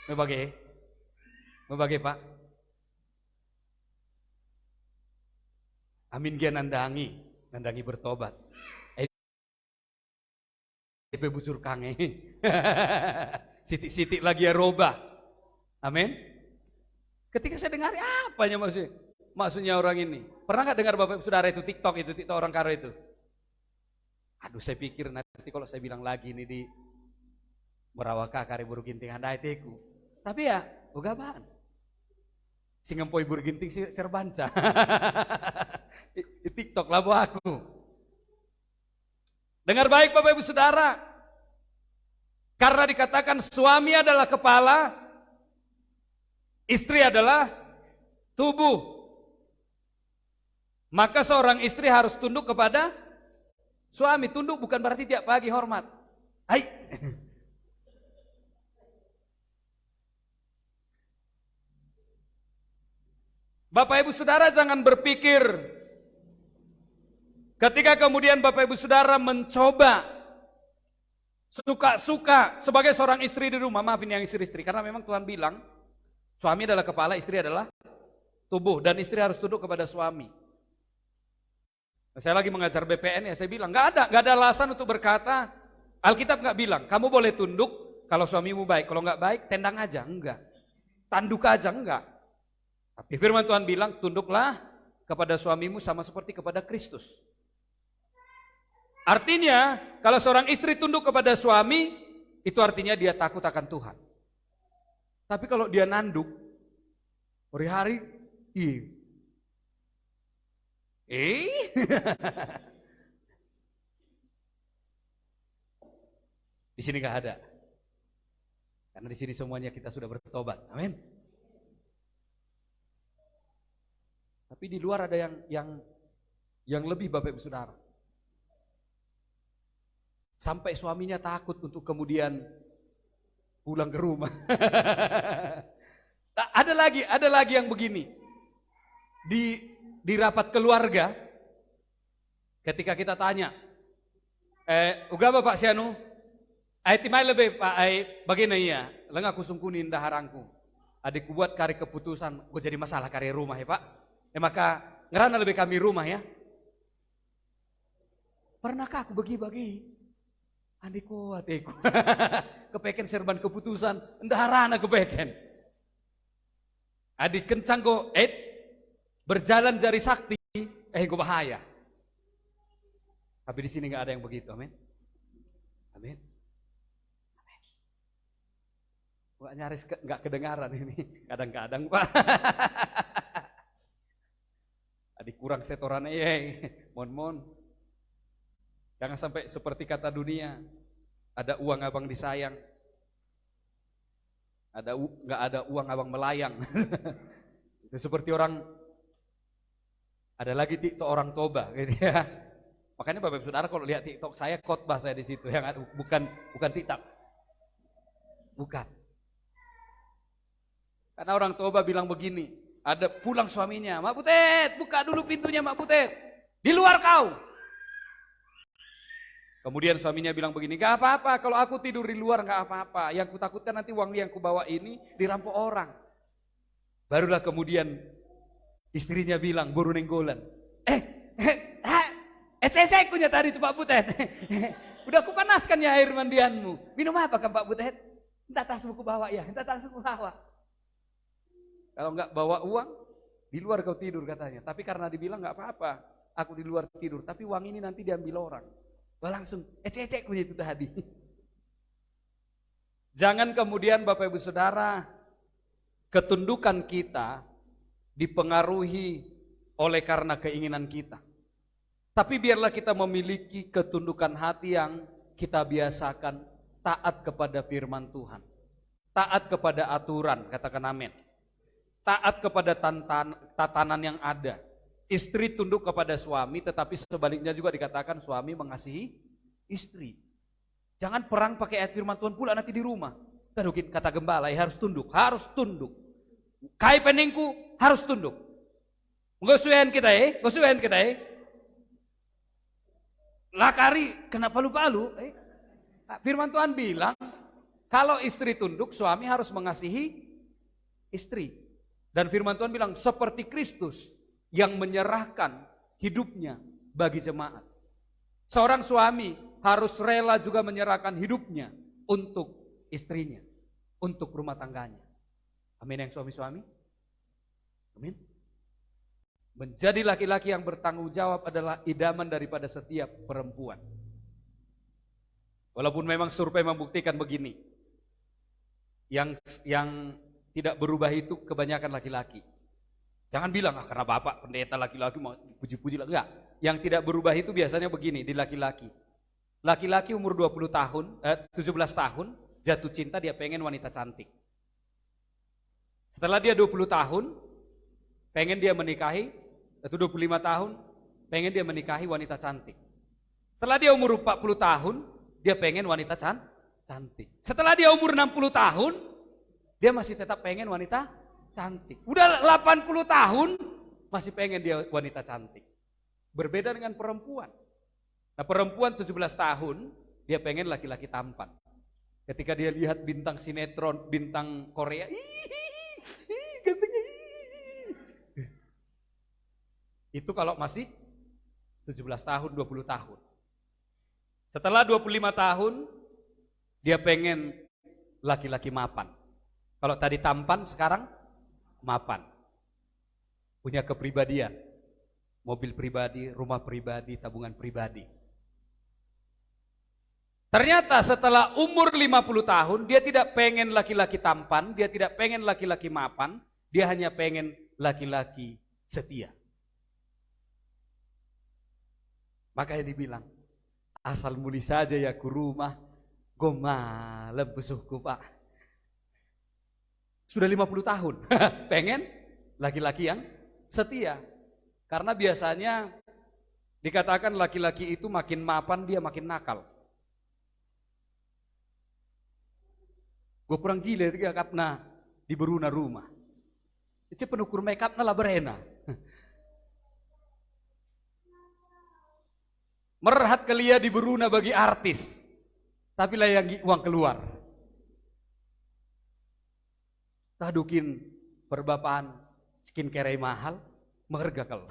Membagi Pak. Amin dia nandangi bertobat. Epe bujur kange. Sitik-sitik lagi ya roba. Amin. Ketika saya dengar apanya maksudnya orang ini. Pernah nggak dengar Bapak Saudara itu TikTok orang karo itu? Aduh saya pikir nanti kalau saya bilang lagi ini di Merawaka kare buru ginting handai teku. Tapi ya, oga bahan. Singempoi buru ginting serbanca. Di TikTok labo aku. Dengar baik Bapak Ibu Saudara. Karena dikatakan suami adalah kepala, istri adalah tubuh. Maka seorang istri harus tunduk kepada suami. Tunduk bukan berarti tiap pagi hormat. Hai. Bapak Ibu Saudara jangan berpikir ketika kemudian Bapak Ibu Saudara mencoba suka-suka sebagai seorang istri di rumah, maafin yang istri-istri, karena memang Tuhan bilang suami adalah kepala, istri adalah tubuh, dan istri harus tunduk kepada suami. Saya lagi mengajar BPN ya, saya bilang nggak ada alasan untuk berkata, Alkitab nggak bilang kamu boleh tunduk kalau suamimu baik, kalau nggak baik tendang aja, enggak, tanduk aja, enggak. Tapi firman Tuhan bilang tunduklah kepada suamimu sama seperti kepada Kristus. Artinya kalau seorang istri tunduk kepada suami, itu artinya dia takut akan Tuhan. Tapi kalau dia nanduk, hari-hari, di sini nggak ada, karena di sini semuanya kita sudah bertobat, amin. Tapi di luar ada yang lebih Bapak Ibu Saudara. Sampai suaminya takut untuk kemudian pulang ke rumah. Ada lagi yang begini. Di rapat keluarga, ketika kita tanya, uga Bapak sianu, timai lebih Pak, bagaimana iya, lengah kusungkunin daharangku. Adikku buat kari keputusan, gue jadi masalah kari rumah ya Pak. Maka ngerana lebih kami rumah ya. Pernahkah aku bagi-bagi? Adikku. Kepeken serban keputusan, daharana kepeken. Adik kencang go, berjalan jari sakti, gue bahaya. Tapi di sini nggak ada yang begitu, amin. Amin. Wah, nyaris nggak kedengaran ini, kadang-kadang Pak. Adik kurang setoran mon. Jangan sampai seperti kata dunia, ada uang abang disayang, nggak ada uang abang melayang. Itu seperti orang, ada lagi TikTok orang toba, gitu ya. Makanya Bapak Ibu Saudara kalau lihat TikTok saya, khotbah saya di situ, yang ada, bukan TikTok, bukan. Karena orang toba bilang begini, ada pulang suaminya, Mak Butet, buka dulu pintunya Mak Butet, di luar kau. Kemudian suaminya bilang begini, gak apa-apa kalau aku tidur di luar gak apa-apa, yang kutakutkan nanti uang yang kubawa ini dirampok orang. Barulah kemudian istrinya bilang, boru nenggolan, saya punya tadi itu Pak Butet. Udah kupanaskan ya air mandianmu, minum apa kan Pak Butet? Entah tasmu kubawa ya, entah tasmu kubawa. Kalau enggak bawa uang, di luar kau tidur katanya. Tapi karena dibilang enggak apa-apa, aku di luar tidur. Tapi uang ini nanti diambil orang. Wah langsung, punya itu tadi. Jangan kemudian Bapak Ibu Saudara, ketundukan kita dipengaruhi oleh karena keinginan kita. Tapi biarlah kita memiliki ketundukan hati yang kita biasakan taat kepada firman Tuhan. Taat kepada aturan, katakan amin. Taat kepada tatanan yang ada. Istri tunduk kepada suami, tetapi sebaliknya juga dikatakan suami mengasihi istri. Jangan perang pakai ayat firman Tuhan pula nanti di rumah. Tadukin kata gembala, harus tunduk, harus tunduk. Kai peningku harus tunduk. Ngosuhen kita ngosuhen kita Lakari kena palu-palu. Firman Tuhan bilang, kalau istri tunduk, suami harus mengasihi istri. Dan firman Tuhan bilang, seperti Kristus yang menyerahkan hidupnya bagi jemaat. Seorang suami harus rela juga menyerahkan hidupnya untuk istrinya, untuk rumah tangganya. Amin yang suami-suami? Amin. Menjadi laki-laki yang bertanggung jawab adalah idaman daripada setiap perempuan. Walaupun memang survei membuktikan begini, yang tidak berubah itu kebanyakan laki-laki. Jangan bilang, karena bapak pendeta laki-laki mau puji-puji. Enggak, yang tidak berubah itu biasanya begini di laki-laki. Laki-laki umur 17 tahun, jatuh cinta dia pengen wanita cantik. Setelah dia 20 tahun, pengen dia menikahi, atau 25 tahun, pengen dia menikahi wanita cantik. Setelah dia umur 40 tahun, dia pengen wanita cantik. Setelah dia umur 60 tahun, dia masih tetap pengen wanita cantik. Udah 80 tahun, masih pengen dia wanita cantik. Berbeda dengan perempuan. Nah perempuan 17 tahun, dia pengen laki-laki tampan. Ketika dia lihat bintang sinetron, bintang Korea, gantengnya. Itu kalau masih 17 tahun, 20 tahun. Setelah 25 tahun, dia pengen laki-laki mapan. Kalau tadi tampan, sekarang mapan. Punya kepribadian. Mobil pribadi, rumah pribadi, tabungan pribadi. Ternyata setelah umur 50 tahun, dia tidak pengen laki-laki tampan, dia tidak pengen laki-laki mapan, dia hanya pengen laki-laki setia. Makanya dibilang, asal muli saja ya ku rumah, goma lebesuhku Pak. Sudah 50 tahun, pengen laki-laki yang setia. Karena biasanya dikatakan laki-laki itu makin mapan dia makin nakal. Gue kurang jile tiga kapna di beruna rumah. Itu penukur make up lah berena. Merhat kelia di beruna bagi artis. Tapi lah yang uang keluar. Tadukin perbapaan skincare mahal, merga kal.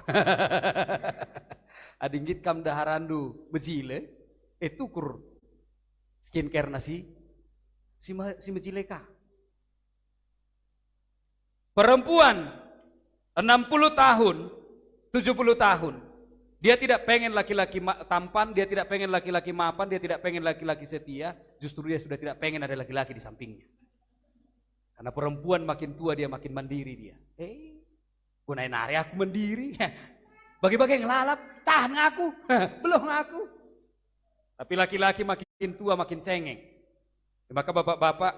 Adinggit kam daharandu bejile, tukur skincare nasi si bejile ka. Perempuan 60 tahun, 70 tahun. Dia tidak pengen laki-laki tampan, dia tidak pengen laki-laki mapan, dia tidak pengen laki-laki setia, justru dia sudah tidak pengen ada laki-laki di sampingnya. Karena perempuan makin tua dia makin mandiri dia. Gunain hari aku mandiri. Bagi-bagi ngelalap, tahan ngaku, belum ngaku. Tapi laki-laki makin tua makin cengeng. Maka bapak-bapak,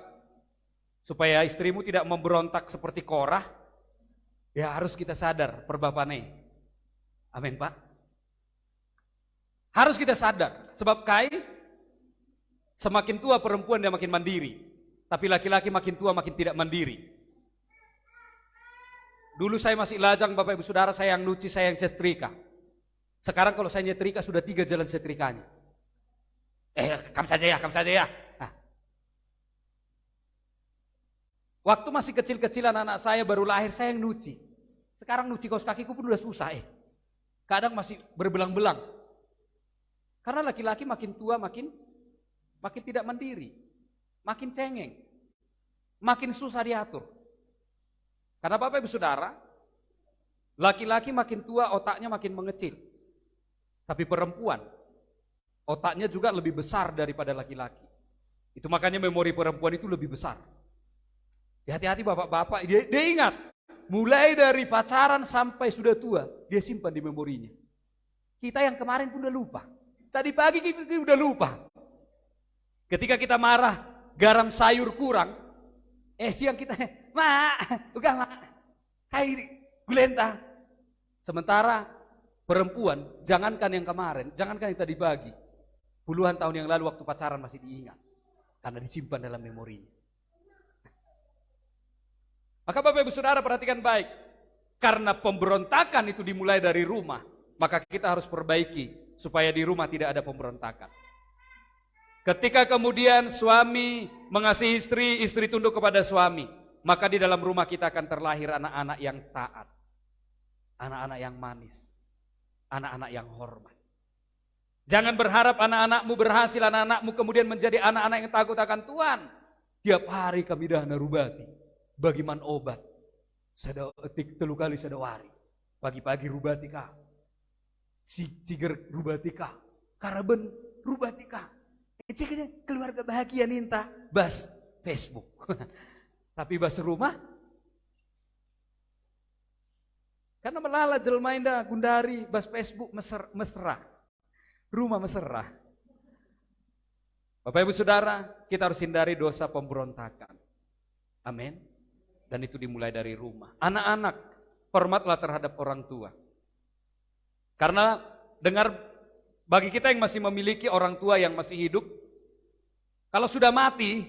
supaya istrimu tidak memberontak seperti Korah, ya harus kita sadar perbapane. Amin Pak. Harus kita sadar, sebab semakin tua perempuan dia makin mandiri. Tapi laki-laki makin tua makin tidak mandiri. Dulu saya masih lajang Bapak Ibu Saudara, saya yang nyuci, saya yang setrika. Sekarang kalau saya nyetrika sudah 3 jalan setrikanya. Kam saja ya. Nah. Waktu masih kecil-kecilan anak saya baru lahir, saya yang nyuci. Sekarang nyuci kaos kakiku pun udah susah. Kadang masih berbelang-belang. Karena laki-laki makin tua makin tidak mandiri, makin cengeng, makin susah diatur. Karena Bapak Ibu Saudara, laki-laki makin tua otaknya makin mengecil. Tapi perempuan, otaknya juga lebih besar daripada laki-laki. Itu makanya memori perempuan itu lebih besar. Hati-hati bapak-bapak, dia ingat, mulai dari pacaran sampai sudah tua, dia simpan di memorinya. Kita yang kemarin pun udah lupa. Tadi pagi kita udah lupa. Ketika kita marah, garam sayur kurang. Siang kita, udah hai gulenta. Sementara perempuan, jangankan yang kemarin, jangankan yang tadi pagi. Puluhan tahun yang lalu waktu pacaran masih diingat. Karena disimpan dalam memorinya. Maka Bapak Ibu Saudara perhatikan baik. Karena pemberontakan itu dimulai dari rumah. Maka kita harus perbaiki. Supaya di rumah tidak ada pemberontakan. Ketika kemudian suami mengasihi istri, istri tunduk kepada suami, maka di dalam rumah kita akan terlahir anak-anak yang taat, anak-anak yang manis, anak-anak yang hormat. Jangan berharap anak-anakmu berhasil, anak-anakmu kemudian menjadi anak-anak yang takut akan Tuhan. Tiap hari kami dah narubati, bagiman obat, sada etik 3 kali sadawari, pagi-pagi rubati kah. Si ciger rubatika, karaben rubatika. Ceknya keluarga bahagia ninta, bas Facebook. Tapi bas rumah, karena melala jelma indah gundari bas Facebook mesra, rumah mesra. Bapak Ibu Saudara, kita harus hindari dosa pemberontakan. Amin. Dan itu dimulai dari rumah. Anak-anak, hormatlah terhadap orang tua. Karena bagi kita yang masih memiliki orang tua yang masih hidup, kalau sudah mati,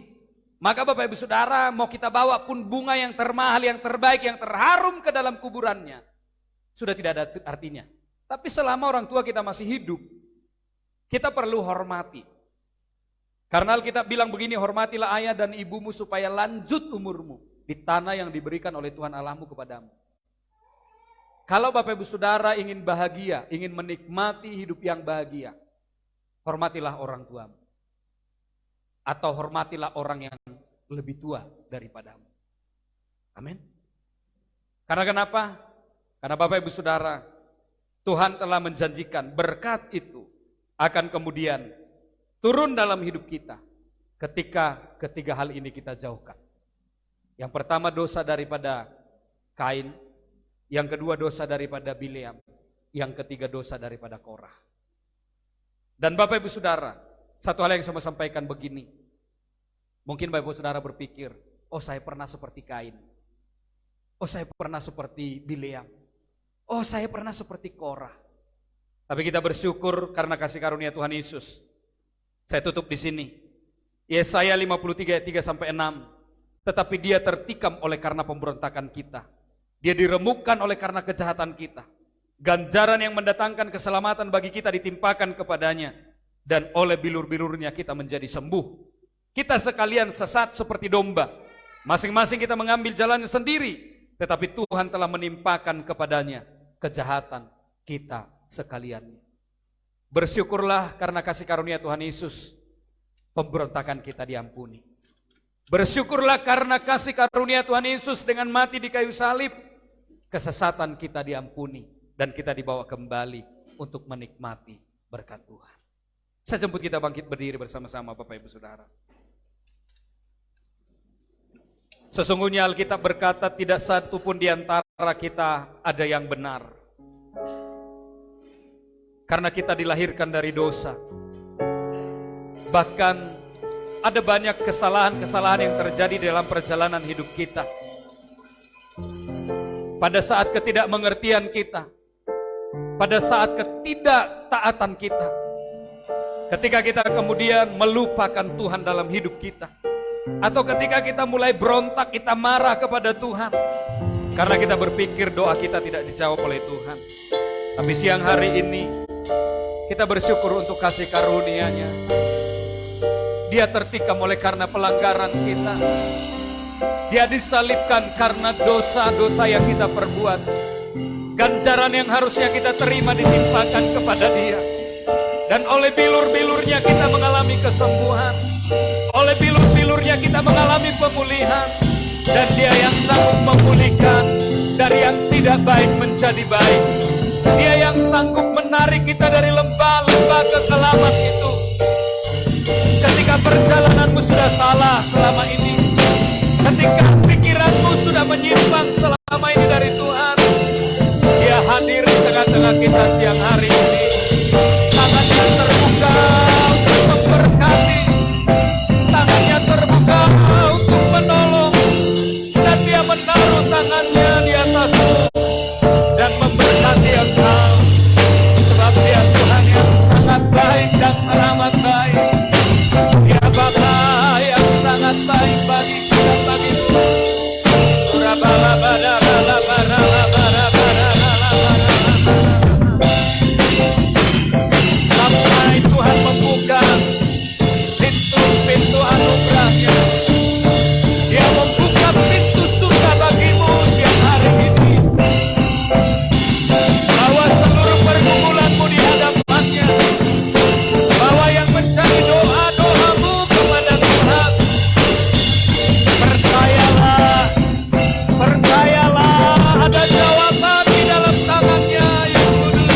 maka Bapak Ibu Saudara mau kita bawa pun bunga yang termahal, yang terbaik, yang terharum ke dalam kuburannya, sudah tidak ada artinya. Tapi selama orang tua kita masih hidup, kita perlu hormati. Karena Alkitab bilang begini, hormatilah ayah dan ibumu supaya lanjut umurmu di tanah yang diberikan oleh Tuhan Allahmu kepadamu. Kalau Bapak Ibu Saudara ingin bahagia, ingin menikmati hidup yang bahagia, hormatilah orang tuamu. Atau hormatilah orang yang lebih tua daripadamu. Amin. Karena kenapa? Karena Bapak Ibu Saudara, Tuhan telah menjanjikan berkat itu akan kemudian turun dalam hidup kita ketika ketiga hal ini kita jauhkan. Yang pertama dosa daripada Kain, yang kedua dosa daripada Bileam, yang ketiga dosa daripada Korah. Dan Bapak Ibu Saudara, satu hal yang saya mau sampaikan begini. Mungkin Bapak Ibu Saudara berpikir, oh saya pernah seperti Kain. Oh saya pernah seperti Bileam. Oh saya pernah seperti Korah. Tapi kita bersyukur karena kasih karunia Tuhan Yesus. Saya tutup di sini. Yesaya 53 ayat 3 sampai 6. tetapi dia tertikam oleh karena pemberontakan kita. Dia diremukkan oleh karena kejahatan kita. Ganjaran yang mendatangkan keselamatan bagi kita ditimpakan kepadanya, dan oleh bilur-bilurnya kita menjadi sembuh. Kita sekalian sesat seperti domba, masing-masing kita mengambil jalannya sendiri, tetapi Tuhan telah menimpakan kepadanya kejahatan kita sekalian. Bersyukurlah karena kasih karunia Tuhan Yesus, pemberontakan kita diampuni. Bersyukurlah karena kasih karunia Tuhan Yesus dengan mati di kayu salib, kesesatan kita diampuni dan kita dibawa kembali untuk menikmati berkat Tuhan. Saya jemput kita bangkit berdiri bersama-sama Bapak Ibu Saudara. Sesungguhnya Alkitab berkata tidak satu pun di antara kita ada yang benar. Karena kita dilahirkan dari dosa. Bahkan ada banyak kesalahan-kesalahan yang terjadi dalam perjalanan hidup kita. Pada saat ketidakmengertian kita, pada saat ketidaktaatan kita, ketika kita kemudian melupakan Tuhan dalam hidup kita, atau ketika kita mulai berontak, kita marah kepada Tuhan, karena kita berpikir doa kita tidak dijawab oleh Tuhan. Tapi siang hari ini, kita bersyukur untuk kasih karunia-Nya. Dia tertikam oleh karena pelanggaran kita. Dia disalibkan karena dosa-dosa yang kita perbuat. Ganjaran yang harusnya kita terima ditimpakan kepada Dia. Dan oleh bilur-bilurnya kita mengalami kesembuhan. Oleh bilur-bilurnya kita mengalami pemulihan. Dan Dia yang sanggup memulihkan dari yang tidak baik menjadi baik. Dia yang sanggup menarik kita dari lembah-lembah kekelaman itu. Ketika perjalananmu sudah salah selama ini, ketika pikiranmu sudah menyimpang selama ini dari Tuhan, Dia hadir di tengah-tengah kita siang hari ini. Tangannya terbuka untuk memberkati, tangannya terbuka untuk menolong, dan Dia menaruh tangannya di atasmu dan memberkati engkau. Sebab Dia Tuhan yang sangat baik dan teramat baik. Dia Bapa yang sangat baik bagi kita, bagimu. Sampai Tuhan membuka pintu-pintu anugerah-Nya. Dia membuka pintu surga bagimu siang hari ini. Bawa seluruh pergumulanmu di hadapan-Nya. Bawa yang menjadi doa-doamu kepada Tuhan. Percayalah, ada jawaban di dalam tangan-Nya yang kudus.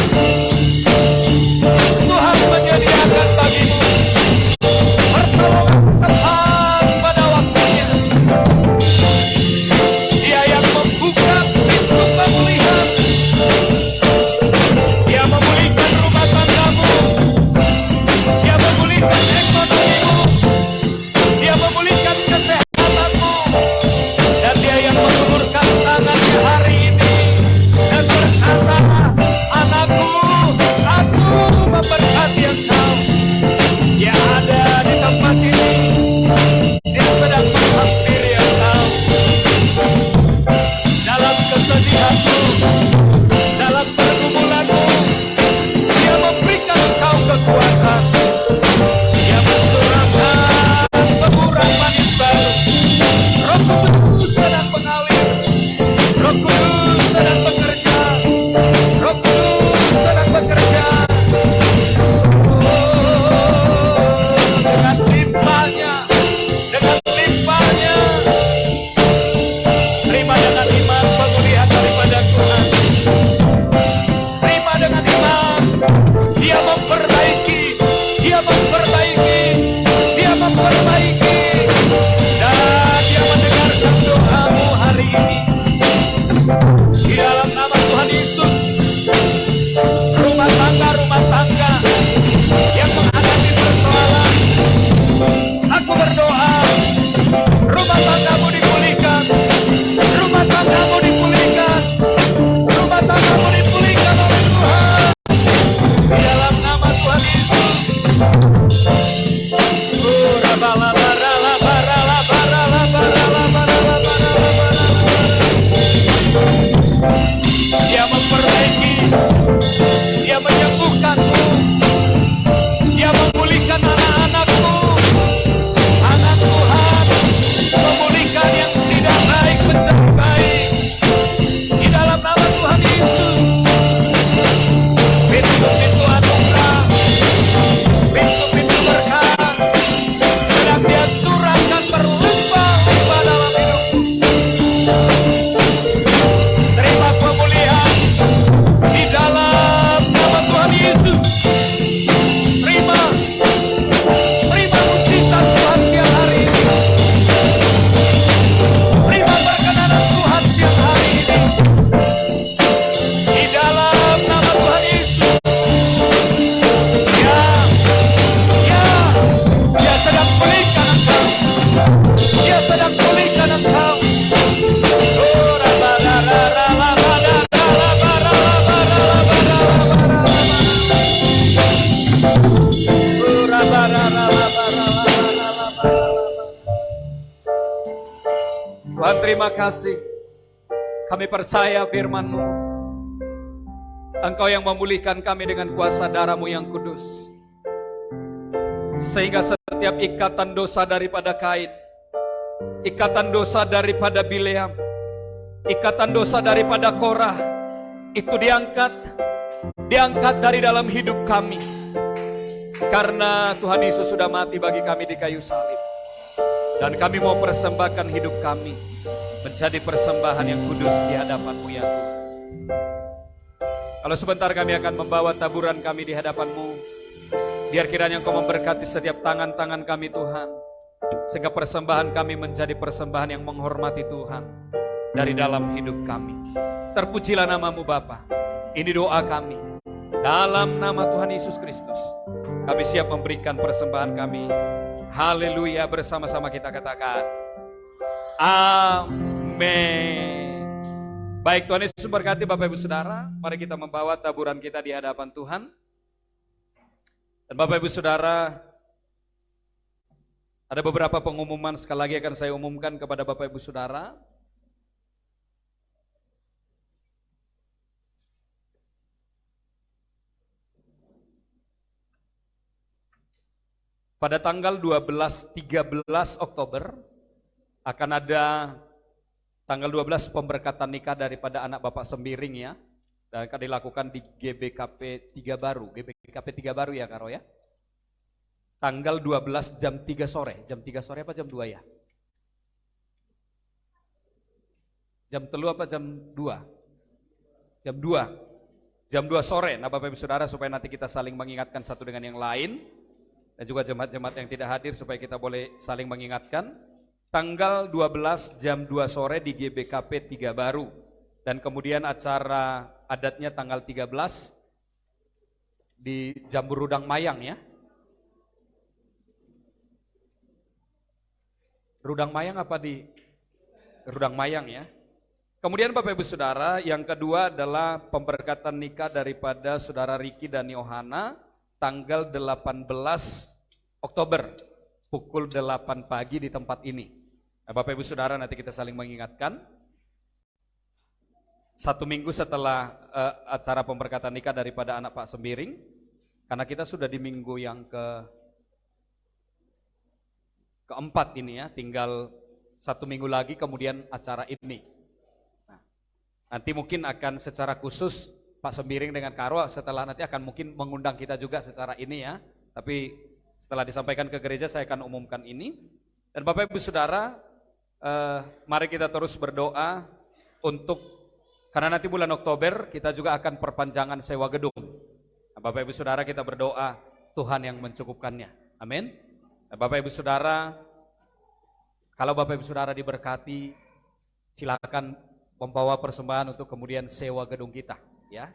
Tuhan menyediakan bagimu pertolongan tepat pada waktunya. Dia yang membuka pintu pemulihan. Dia memulihkan rumah tanggamu. Dia memulihkan ekonomimu. Dia memulihkan kesehatanmu. Dan Dia yang mengulurkan tangannya hari ini dan berkata, anakku, aku memberkati engkau. Dia ada di tempat ini. Dia sedang menghampiri engkau. Dalam kesedihanmu, dalam pergumulanmu, Dia memberikan engkau kekuatan. Dia mencurahkan teguran manis baru. Roh Kudus sedang mengalir. Roh Kudus sedang bekerja. Roh Kudus sedang bekerja. Dengan limpahnya, dengan limpahnya. Terima dengan iman pemulihan daripada Tuhan. Terima dengan iman. Dia memperbaiki. Dia memperbaiki. Dia memperbaiki. Dan Dia mendengarkan doamu hari ini. Di dalam nama Tuhan Yesus, rumah tangga yang menghadapi persoalan, aku berdoa, rumah tanggamu dipulihkan, rumah tanggamu dipulihkan, rumah tanggamu dipulihkan oleh Tuhan. Di dalam nama Tuhan Yesus. Bara Tuhan terima kasih. Kami percaya firman-Mu. Engkau yang memulihkan kami dengan kuasa darah-Mu yang kudus. Sehingga setiap ikatan dosa daripada Kain, ikatan dosa daripada Bileam, ikatan dosa daripada Korah, itu diangkat dari dalam hidup kami. Karena Tuhan Yesus sudah mati bagi kami di kayu salib. Dan kami mau persembahkan hidup kami menjadi persembahan yang kudus di hadapan-Mu ya Tuhan. Kalau sebentar kami akan membawa taburan kami di hadapan-Mu, biar kiranya Engkau memberkati setiap tangan-tangan kami Tuhan, sehingga persembahan kami menjadi persembahan yang menghormati Tuhan dari dalam hidup kami. Terpujilah nama-Mu Bapa. Ini doa kami. Dalam nama Tuhan Yesus Kristus, kami siap memberikan persembahan kami. Haleluya, bersama-sama kita katakan amin. Baik, Tuhan Yesus memberkati Bapak Ibu Saudara. Mari kita membawa taburan kita di hadapan Tuhan. Dan Bapak Ibu Saudara, ada beberapa pengumuman sekali lagi akan saya umumkan kepada Bapak Ibu Saudara. Pada tanggal 12-13 Oktober akan ada tanggal 12 pemberkatan nikah daripada anak Bapak Sembiring ya. Dan akan dilakukan di GBKP 3 Baru. GBKP 3 Baru ya Karo ya. Tanggal 12 jam 3 sore. Jam 3 sore apa jam 2 ya? Jam 3 apa jam 2? Jam 2. Jam 2 sore. Nah Bapak Ibu Saudara, supaya nanti kita saling mengingatkan satu dengan yang lain. Dan juga jemaat-jemaat yang tidak hadir supaya kita boleh saling mengingatkan. Tanggal 12 jam 2 sore di GBKP 3 Baru. Dan kemudian acara adatnya tanggal 13 di Jambur Rudang Mayang ya. Rudang Mayang apa di Rudang Mayang ya. Kemudian Bapak Ibu Saudara, yang kedua adalah pemberkatan nikah daripada Saudara Riki dan Yohana tanggal 18 Oktober pukul 8 pagi di tempat ini. Nah, Bapak Ibu Saudara, nanti kita saling mengingatkan. 1 minggu setelah acara pemberkatan nikah daripada anak Pak Sembiring, karena kita sudah di minggu yang keempat ini ya, tinggal 1 minggu lagi kemudian acara ini. Nah, nanti mungkin akan secara khusus Pak Sembiring dengan Karo setelah nanti akan mungkin mengundang kita juga secara ini ya, tapi setelah disampaikan ke gereja saya akan umumkan ini. Dan Bapak Ibu Saudara, mari kita terus berdoa untuk, karena nanti bulan Oktober kita juga akan perpanjangan sewa gedung. Nah, Bapak Ibu Saudara, kita berdoa Tuhan yang mencukupkannya. Amin. Nah, Bapak Ibu Saudara, kalau Bapak Ibu Saudara diberkati, silakan membawa persembahan untuk kemudian sewa gedung kita, ya.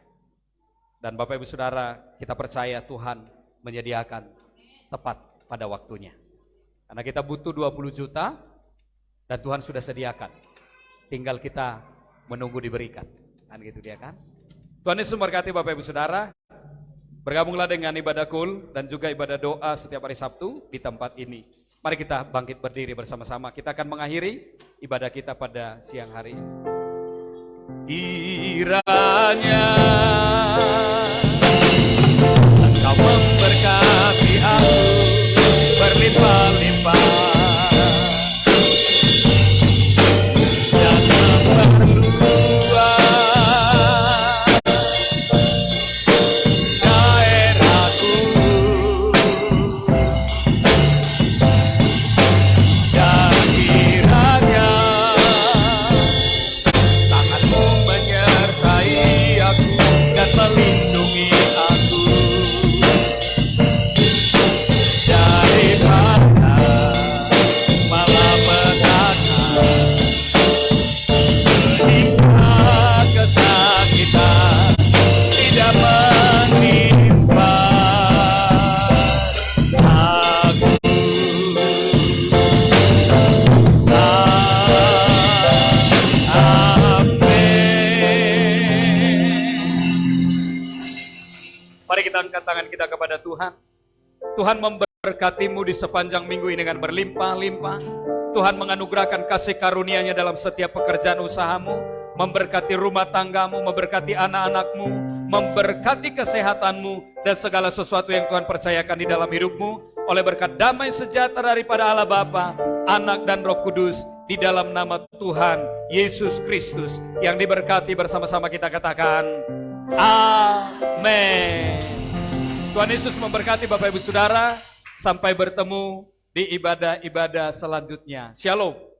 Dan Bapak Ibu Saudara, kita percaya Tuhan menyediakan tepat pada waktunya. Karena kita butuh 20 juta dan Tuhan sudah sediakan. Tinggal kita menunggu diberikan, kan gitu dia kan. Tuhan Yesus memberkati Bapak Ibu Saudara. Bergabunglah dengan ibadah kul dan juga ibadah doa setiap hari Sabtu di tempat ini. Mari kita bangkit berdiri bersama-sama. Kita akan mengakhiri ibadah kita pada siang hari ini. Kiranya Engkau memberkati aku berlimpah-limpah. Angkat tangan kita kepada Tuhan. Tuhan memberkatimu di sepanjang minggu ini dengan berlimpah-limpah. Tuhan menganugerahkan kasih karunia-Nya dalam setiap pekerjaan usahamu, memberkati rumah tanggamu, memberkati anak-anakmu, memberkati kesehatanmu, dan segala sesuatu yang Tuhan percayakan di dalam hidupmu, oleh berkat damai sejahtera daripada Allah Bapa, Anak dan Roh Kudus, di dalam nama Tuhan Yesus Kristus, yang diberkati bersama-sama kita katakan, amin. Tuhan Yesus memberkati Bapak Ibu Saudara, sampai bertemu di ibadah-ibadah selanjutnya. Shalom.